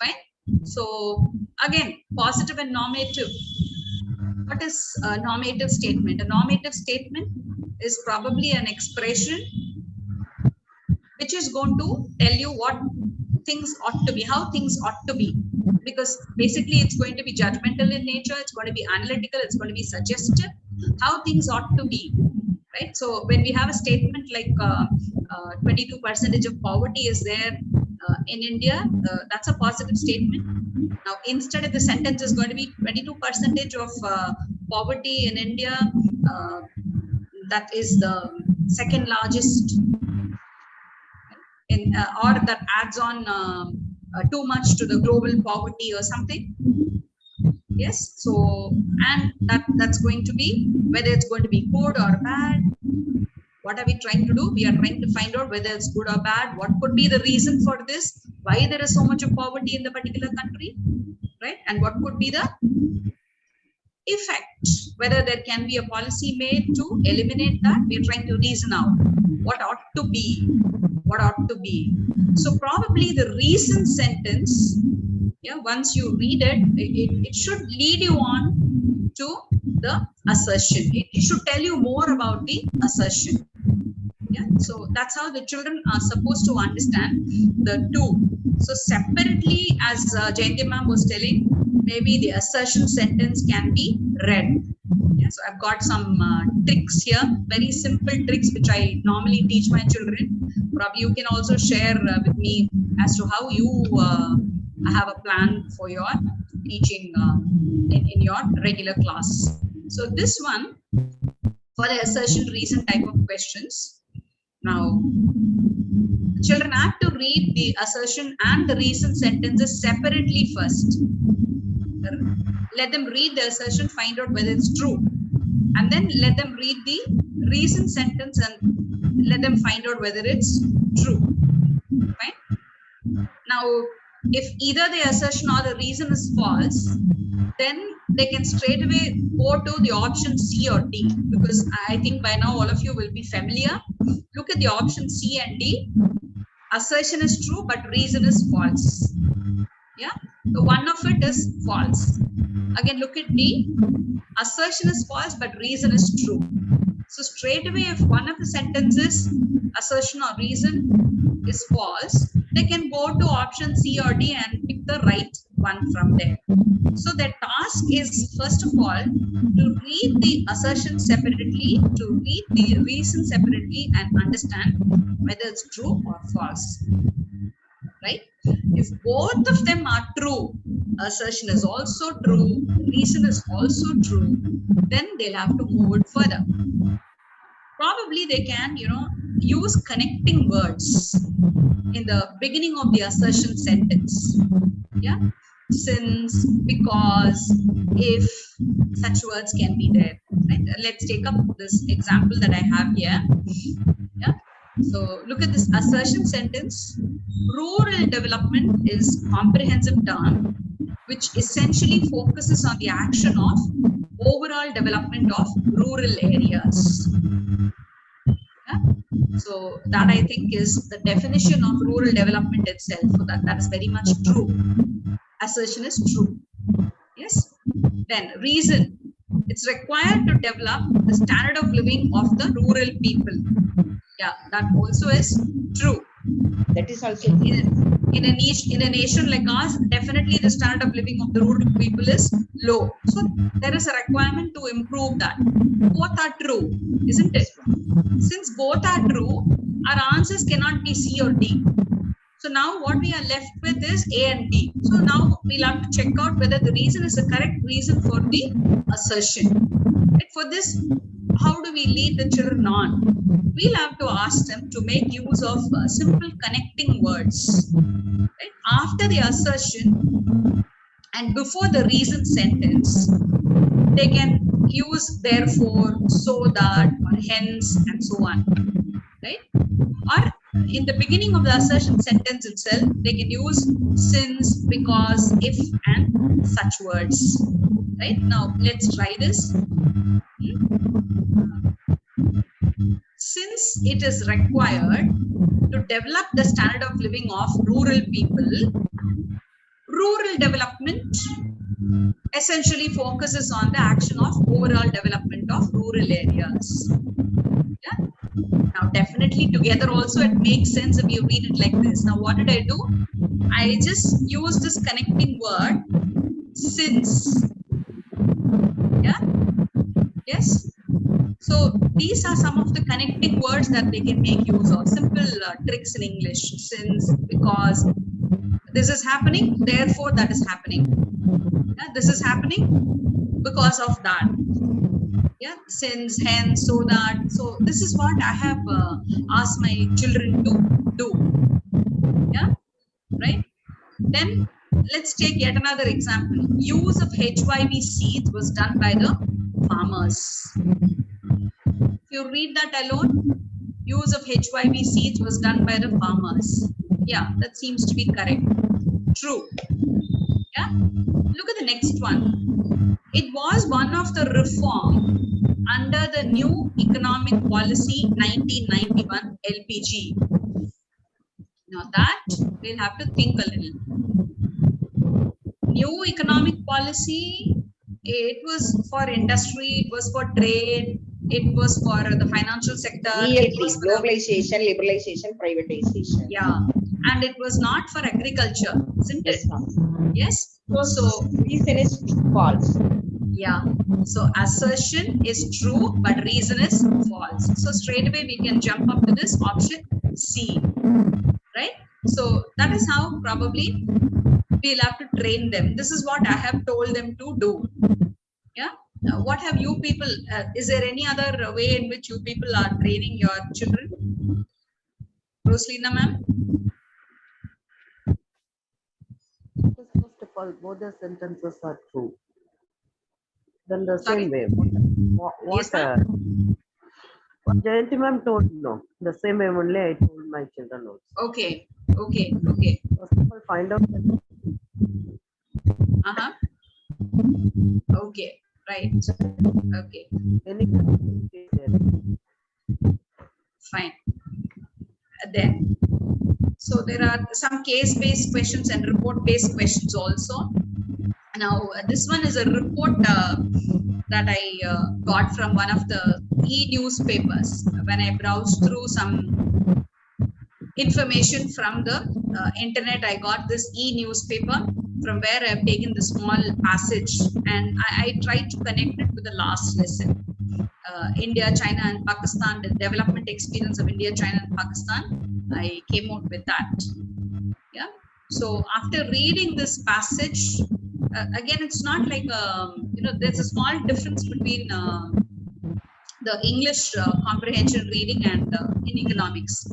Fine. So again, positive and normative. What is a normative statement? A normative statement is probably an expression which is going to tell you what things ought to be, how things ought to be. Because basically it's going to be judgmental in nature, it's going to be analytical, it's going to be suggestive, how things ought to be, right? So when we have a statement like 22% of poverty is there in India, that's a positive statement. Now, instead of the sentence is going to be 22% of poverty in India, that is the second largest, or that adds on too much to the global poverty or something. Yes, so, and that's going to be whether it's going to be good or bad. What are we trying to do? We are trying to find out whether it's good or bad. What could be the reason for this? Why there is so much of poverty in the particular country, right? And what could be the effect? Whether there can be a policy made to eliminate that. We are trying to reason out what ought to be. What ought to be. So probably the reason sentence, yeah, once you read it, it should lead you on to the assertion. It should tell you more about the assertion. Yeah, so that's how the children are supposed to understand the two. So separately, as Jayanti ma'am was telling, maybe the assertion sentence can be read. Yeah, so I've got some tricks here, very simple tricks which I normally teach my children. Probably you can also share with me as to how you have a plan for your teaching in your regular class. So this one for the assertion reason type of questions. Now, children have to read the assertion and the reason sentences separately first. Let them read the assertion, find out whether it's true, and then let them read the reason sentence and let them find out whether it's true. Fine. Now, if either the assertion or the reason is false, then they can straight away go to the option C or D, because I think by now all of you will be familiar. Look at the option C and D. Assertion is true, but reason is false. Yeah, so one of it is false. Again, look at D. Assertion is false, but reason is true. So straight away, if one of the sentences, assertion or reason, is false, they can go to option C or D and pick the right one from there. So the task is, first of all, to read the assertion separately, to read the reason separately, and understand whether it's true or false. Right? If both of them are true, assertion is also true, reason is also true, then they'll have to move it further. Probably they can, use connecting words in the beginning of the assertion sentence. Yeah, since, because, if, such words can be there. Right? Let's take up this example that I have here. Yeah. So look at this assertion sentence. Rural development is a comprehensive term which essentially focuses on the action of overall development of rural areas. Yeah? So that, I think, is the definition of rural development itself. So that is very much true. Assertion is true. Yes. Then reason. It's required to develop the standard of living of the rural people. Yeah, that also is true. That is also in a nation like ours, definitely the standard of living of the rural people is low. So there is a requirement to improve that. Both are true, isn't it? Since both are true, our answers cannot be C or D. So now what we are left with is A and D. So now we'll have to check out whether the reason is the correct reason for the assertion. For this, how do we lead the children on? We'll have to ask them to make use of simple connecting words. Right? After the assertion and before the reason sentence, they can use therefore, so that, or hence, and so on. Right? Or in the beginning of the assertion sentence itself, they can use since, because, if, and such words. Right? Now, let's try this. Since it is required to develop the standard of living of rural people, rural development essentially focuses on the action of overall development of rural areas. Yeah? Now, definitely together also it makes sense if you read it like this. Now, what did I do? I just used this connecting word, since. Yeah? Yes? So these are some of the connecting words that they can make use of. Simple tricks in English. Since, because, this is happening, therefore that is happening. Yeah, this is happening because of that. Yeah, since, hence, so that. So this is what I have asked my children to do. Yeah, right? Then let's take yet another example. Use of HYV seeds was done by the farmers. If you read that alone, use of HYV seeds was done by the farmers. Yeah, that seems to be correct. True. Yeah. Look at the next one. It was one of the reform under the new economic policy 1991 LPG. Now that we'll have to think a little. New economic policy, it was for industry, it was for trade, it was for the financial sector. It ELP, was for the, globalization, liberalization, privatization. yeah, and it was not for agriculture, isn't it? Yes, ma'am. Yes. So Reason is false. yeah. So assertion is true, but reason is false. So straight away we can jump up to this option C. Right? So that is how probably we'll have to train them. This is what I have told them to do. Yeah. What have you people, is there any other way in which you people are training your children? Rosalina ma'am? First of all, both the sentences are true. Then the Sorry? same way. Yes, ma'am. What Jayanti ma'am told, no. The same way only I told my children also. Okay. Okay. Okay. First of all, find out that Uh-huh. Okay. Right. Okay. any is there. Fine. Then, so there are some case-based questions and report-based questions also. Now, this one is a report that I got from one of the e-newspapers when I browsed through some information from the internet. I got this e-newspaper from where I have taken the small passage, and I tried to connect it with the last lesson. India, China, and Pakistan, the development experience of India, China, and Pakistan. I came out with that. Yeah. So after reading this passage, again, it's not like there's a small difference between the English comprehension reading and in economics.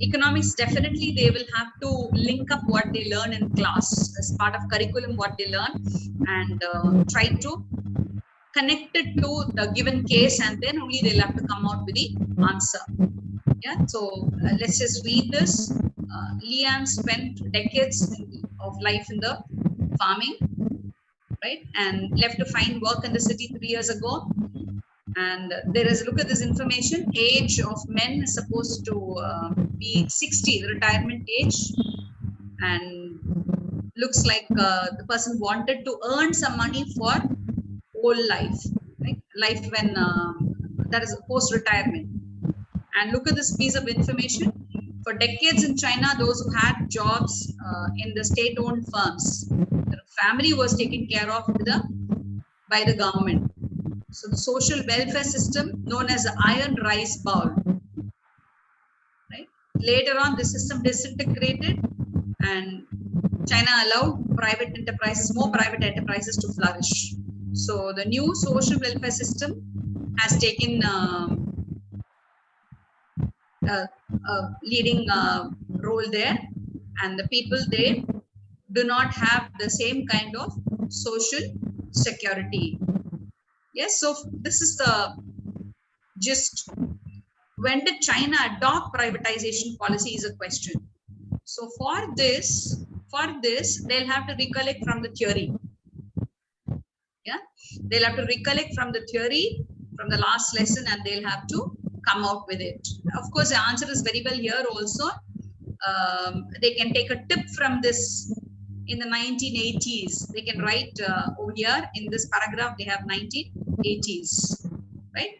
Economics, definitely they will have to link up what they learn in class as part of curriculum, what they learn, and try to connect it to the given case, and then only they'll have to come out with the answer. Yeah, so let's just read this. Leanne spent decades of life in the farming, right, and left to find work in the city 3 years ago. And there is, look at this information, age of men is supposed to be 60, the retirement age, and looks like the person wanted to earn some money for whole life, right? Life when that is post-retirement. And look at this piece of information. For decades in China, those who had jobs in the state-owned firms, the family was taken care of by the government. So the social welfare system known as the iron rice bowl, right? Later on, the system disintegrated, and China allowed private enterprises, more private enterprises to flourish. So the new social welfare system has taken leading role there, and the people, they do not have the same kind of social security. Yes, so this is the gist. When did China adopt privatization policy is a question. So for this, they'll have to recollect from the theory. Yeah, they'll have to recollect from the theory from the last lesson, and they'll have to come out with it. Of course, the answer is very well here also. They can take a tip from this in the 1980s. They can write over here in this paragraph, they have 1980s, right?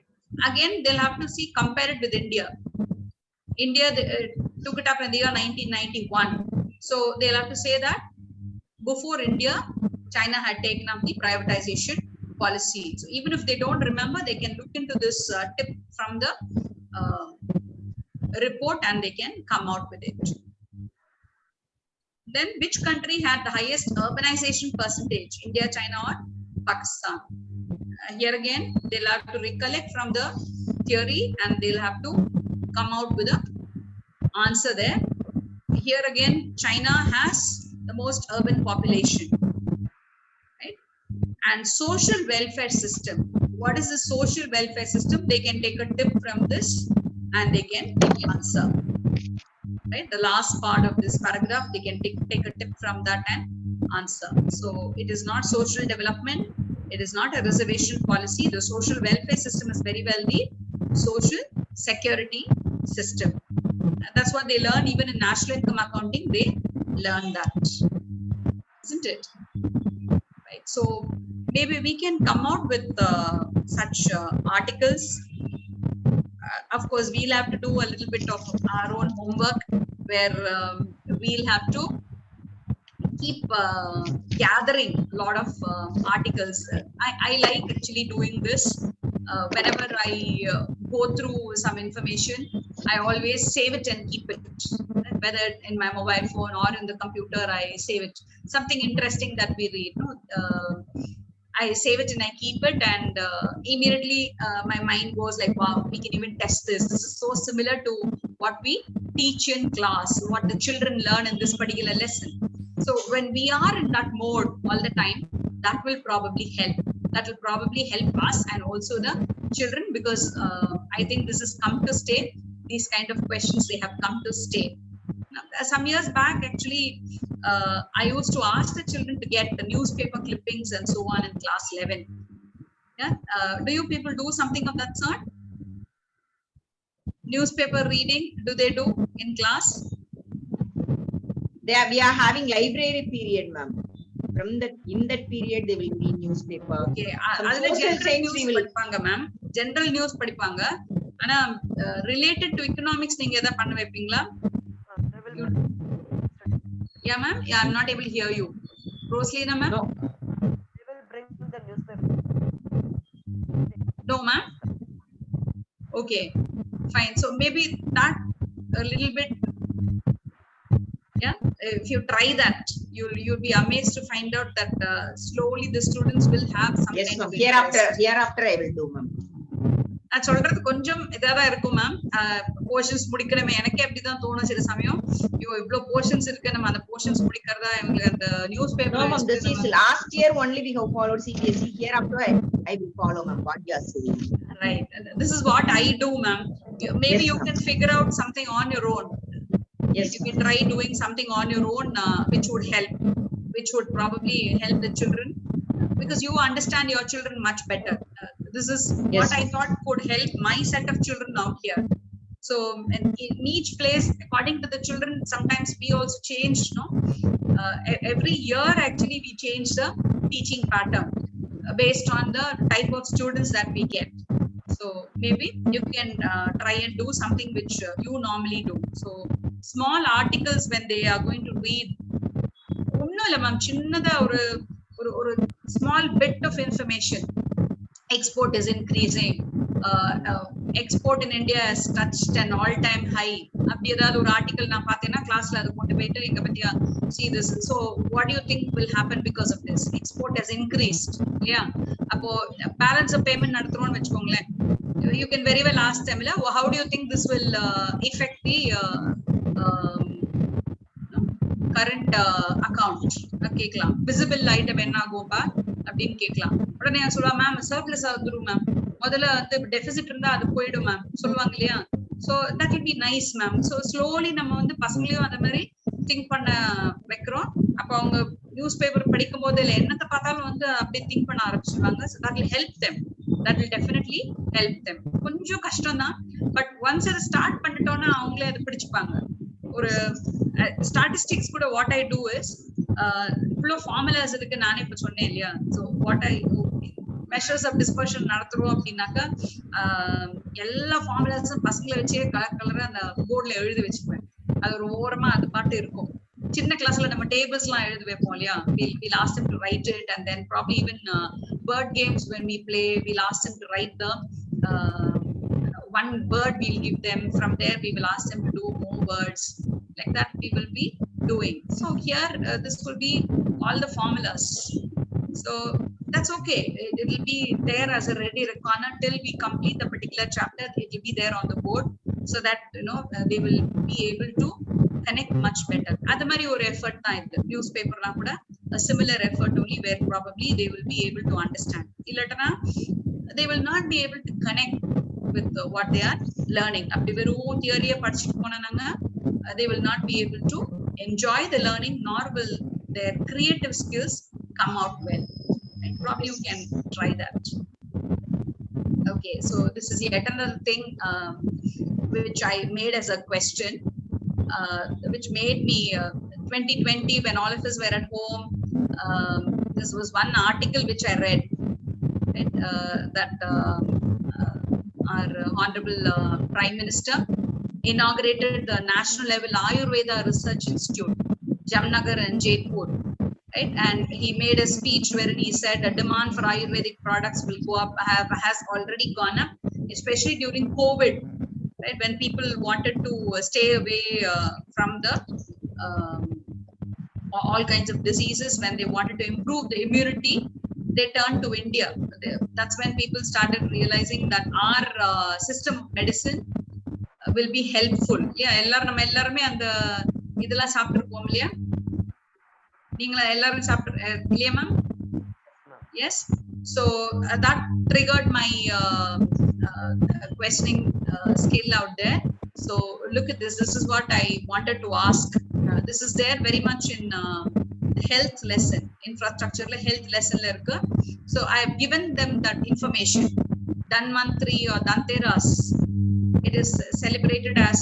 Again, they'll have to see, compare it with India. India took it up in the year 1991. So they'll have to say that before India, China had taken up the privatization policy. So even if they don't remember, they can look into this tip from the report and they can come out with it. Then which country had the highest urbanization percentage, India, China or Pakistan? Here again, they'll have to recollect from the theory and they'll have to come out with a answer there. Here again, China has the most urban population, right? And social welfare system. What is the social welfare system? They can take a tip from this and they can answer. Right, the last part of this paragraph, they can take a tip from that and answer. So it is not social development, it is not a reservation policy. The social welfare system is very well the social security system. That's what they learn even in national income accounting. They learn that, isn't it? Right. So maybe we can come out with such articles. Of course, we'll have to do a little bit of our own homework, where we'll have to keep gathering a lot of articles. I like actually doing this. Whenever I go through some information, I always save it and keep it. Whether in my mobile phone or in the computer, I save it. Something interesting that we read, no? I save it and I keep it, and immediately my mind goes like, wow, we can even test this. This is so similar to what we teach in class, what the children learn in this particular lesson. So when we are in that mode all the time, that will probably help. That will probably help us and also the children, because I think this has come to stay. These kind of questions, they have come to stay. Now, some years back, actually, I used to ask the children to get the newspaper clippings and so on in class 11. Yeah, do you people do something of that sort? Newspaper reading, do they do in class? We are having library period, ma'am. From that, in that period, they will read newspaper. Okay, Some adula social general science news we will- padipanga ma'am. General news padipanga. Ana related to economics neenga edha panna veppingala? Yeah, ma'am. Yeah, I'm not able to hear you. Rosalina, ma'am? No. They will bring the newspaper. No, ma'am. Okay, fine. So maybe that a little bit. Yeah, if you try that, you'll be amazed to find out that slowly the students will have some Yes, kind ma'am. of Hereafter I will do, ma'am. நான் சொல்றது கொஞ்சம் இதாதான் இருக்கும் ma'am. Portions முடிக்கணுமே, எனக்கே அப்படிதான் தோணும் சில சமயம். ஐயோ இவ்வளவு போர்ஷன்ஸ் இருக்கு, நம்ம அந்த போர்ஷன்ஸ் முடிக்கிறதா இவங்களுக்கு அந்த news No, paper. ma'am. This is last year only we have followed CBSE. Hereafter I will follow, ma'am, what you are saying. Right. This is what I do, ma'am. Maybe Yes, you ma'am. can figure out something on your own. Yes, You can try doing something on your own, which would help, which would probably help the children, because you understand your children much better. This is Yes. what I thought could help my set of children out here. So in each place, according to the children, sometimes we also changed, no? Every year, actually, we change the teaching pattern based on the type of students that we get. So maybe you can try and do something which you normally do. So small articles when they are going to read, ஒண்ணும் இல்ல ma'am, சின்னதா ஒரு small bit of information. Export is increasing, export in India has touched an all-time high. அப்படி ஏதாவது ஒரு article நான் பார்த்தேன்னா கிளாஸ்ல அதை கொண்டு போயிட்டு எங்க பத்தியா see this. So what do you think will happen because of this? Export has increased. Yeah. அப்போ balance of payment நடத்துறோம்னு வெச்சுக்கோங்களேன். You can very well ask them, how do you think this will affect the current account? கேட்கலாம். Visible item என்ன ஆகும்பா அப்படின்னு கேட்கலாம். உடனே சொல்லுவா ma'am surplus ஆகுது ma'am, முதல்ல வந்து டெபிசிட் இருந்தா அது போயிடும் மேம் சொல்லுவாங்க இல்லையா. So that will be nice ma'am. So slowly நம்ம வந்து பசங்களையும் அந்த மாதிரி திங்க் பண்ண வைக்கிறோம். அப்ப அவங்க நியூஸ் பேப்பர் படிக்கும் போது இல்ல என்னத்தை பார்த்தாலும் வந்து அப்படியே திங்க் பண்ண ஆரம்பிச்சிருவாங்க. So that will help them. That will definitely help them. கொஞ்சம் கஷ்டம் தான், பட் ஒன்ஸ் அதை ஸ்டார்ட் பண்ணிட்டோம்னா அவங்களே அதை பிடிச்சுப்பாங்க. ஒரு ஸ்டாட்டிஸ்டிக்ஸ் கூட வாட் ஐ டூ இஸ் இவ்வளோ ஃபார்முலாஸ் இருக்கு நானே இப்ப சொன்னேன் இல்லையா. So what I measures of dispersion நடத்துறோம் அப்படின்னாக்கா எல்லா ஃபார்முலாஸும் பசங்களை வச்சே கலர் கலரா அந்த போர்ட்ல எழுதி வச்சுக்குவேன். அது ஒரு ஓரமா அது பாட்டு இருக்கும். சின்ன கிளாஸ்ல நம்ம டேபிள்ஸ் எல்லாம் எழுதி வைப்போம் இல்லையா. we'll ask them to write it, and then probably even bird games when we play we'll ask them to write the one word we'll give them. From there we will ask them to do more words. Like that we will be doing. So here this will be all the formulas. So that's okay. It will be there as a ready reckoner till we complete the particular chapter. It will be there on the board so that they will be able to connect much better. Adha mari or effort na idhu newspaper la kuda a similar effort only, where probably they will be able to understand. Illatana they will not be able to connect with what they are learning. Apdi veru theory padichittu ponanga they will not be able to enjoy the learning, nor will their creative skills come out well. And probably you can try that. Okay, so this is yet another thing which I made as a question, which made me 2020 when all of us were at home. This was one article which I read, right, that our honorable Prime Minister inaugurated the national level Ayurveda Research Institute, Jamnagar and Jaipur, right? And he made a speech wherein he said the demand for Ayurvedic products will go up, has already gone up, especially during COVID, right? When people wanted to stay away from the all kinds of diseases, when they wanted to improve the immunity, they turned to India. That's when people started realizing that our system of medicine will be helpful. Yeah, நம்ம எல்லாரும் அந்த இதெல்லாம் சாப்பிட்டுருப்போம் இல்லையா. நீங்களா எல்லாரும் சாப்பிட்டு இல்லையா ma'am? Yes. So that triggered my questioning skill out there. So look at this. This is what I wanted to ask. This is there very much in the health lesson, infrastructure health lesson la irukku. So I have given them that information. Dhanvantri or Dhanteras, it is celebrated as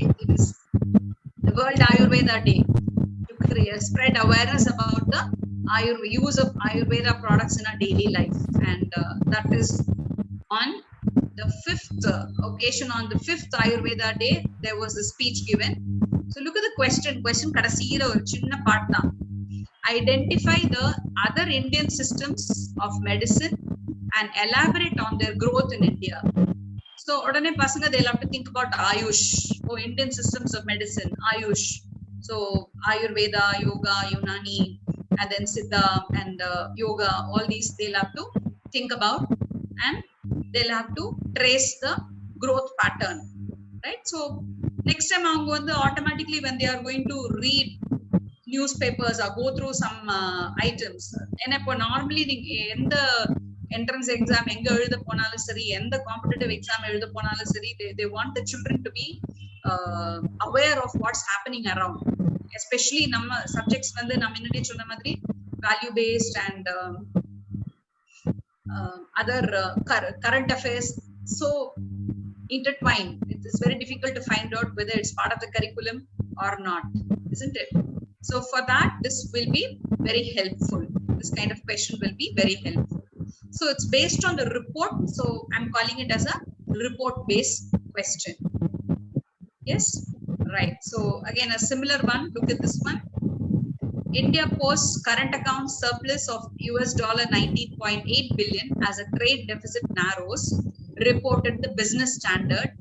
it is the World Ayurveda Day, to spread awareness about the use of Ayurveda products in our daily life. And that is on the 5th occasion, on the 5th Ayurveda Day, there was a speech given. So look at the question kadasiyila or chinna part da. Identify the other Indian systems of medicine and elaborate on their growth in India. So odane pasanga they'll have to think about Ayush, Indian systems of medicine, Ayush. So Ayurveda, Yoga, Unani, and then Siddha and Yoga, all these they'll have to think about, and they'll have to trace the growth pattern, right? So next time automatically when they are going to read newspapers or go through some items, and normally in the entrance exam enga எழுத போனாலும் சரி, எந்த competitive exam எழுத போனாலும் சரி, they want the children to be aware of what's happening around, especially நம்ம subjects வந்து நம்ம முன்னாடி சொன்ன மாதிரி value based and other current affairs so intertwined. It is very difficult to find out whether it's part of the curriculum or not, isn't it? So for that, this will be very helpful. This kind of question will be very helpful. So it's based on the report. So I'm calling it as a report based question. Yes, right. So again, a similar one. Look at this one. India posts current account surplus of US dollar 19.8 billion as a trade deficit narrows, reported the Business Standard,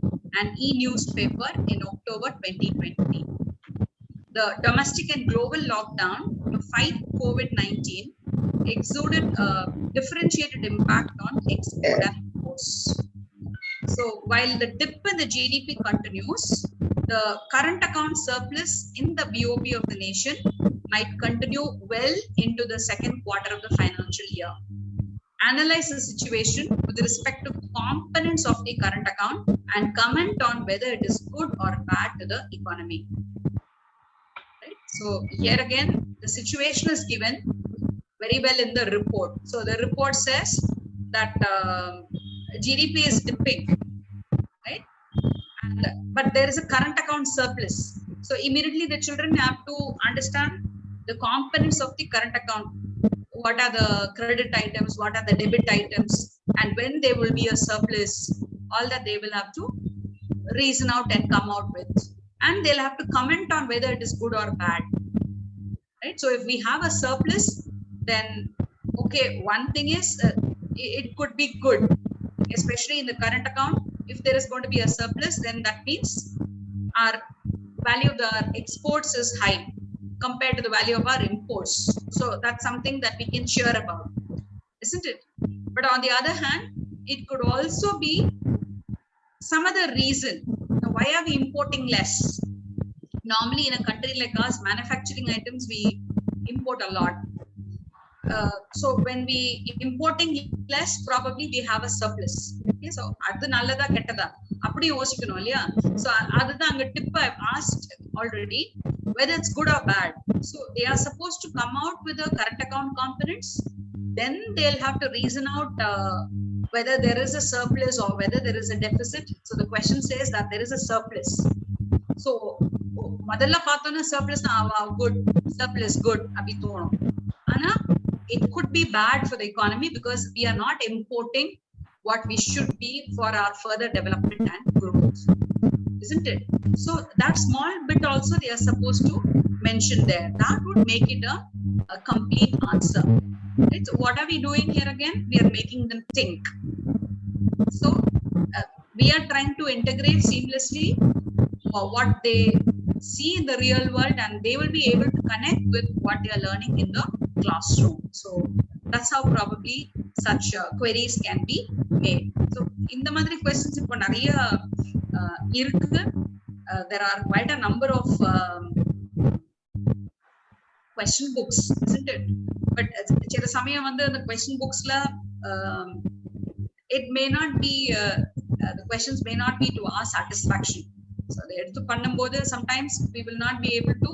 an e-newspaper in October 2020. The domestic and global lockdown to fight COVID-19 exuded a differentiated impact on export and imports. So while the dip in the GDP continues, the current account surplus in the BOP of the nation might continue well into the second quarter of the financial year. Analyze the situation with respect to components of the current account and comment on whether it is good or bad to the economy. Right? So here again, the situation is given very well in the report. So the report says that GDP is dipping, right? But there is a current account surplus. So immediately the children have to understand the components of the current account. What are the credit items? What are the debit items? And when there will be a surplus, all that they will have to reason out and come out with. And they'll have to comment on whether it is good or bad. Right? So if we have a surplus, then okay, one thing is it could be good, especially in the current account. If there is going to be a surplus, then that means our value of our exports is high compared to the value of our imports. So that's something that we can cheer about, isn't it? But on the other hand, it could also be some other reason. Now, why are we importing less? Normally in a country like ours, manufacturing items, we import a lot. So when we importing less, probably we have a surplus. Okay, so adu nalladha kettadha appadi yosikkanum illaya. So adha anga tip I've asked already, whether it's good or bad. So they are supposed to come out with the current account components, then they'll have to reason out whether there is a surplus or whether there is a deficit. So the question says that there is a surplus. So madalla paathona surplus na good, surplus good abhi thonum. Ana it could be bad for the economy because we are not importing what we should be for our further development and growth, isn't it? So that small bit also they are supposed to mention there. That would make it a complete answer. Right? So what are we doing here again? We are making them think. So we are trying to integrate seamlessly what they see in the real world, and they will be able to connect with what they are learning in the classroom. So that's how probably such queries can be made. So in the madri questions ipo nariya irukku. There are quite a number of question books, isn't it? But chela samayam vandu the question books la it may not be the questions may not be to our satisfaction. So they eduthu pannumbodhu sometimes we will not be able to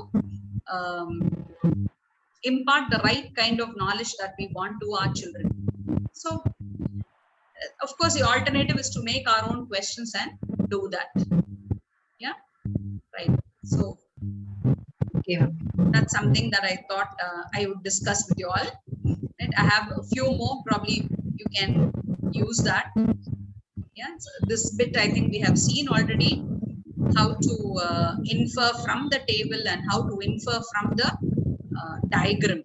impart the right kind of knowledge that we want to our children. So of course the alternative is to make our own questions and do that. Yeah, right. So Okay. that's something that I thought I would discuss with you all. Right? I have a few more, probably you can use that. Yeah, so this bit I think we have seen already, how to infer from the table and how to infer from the diagram.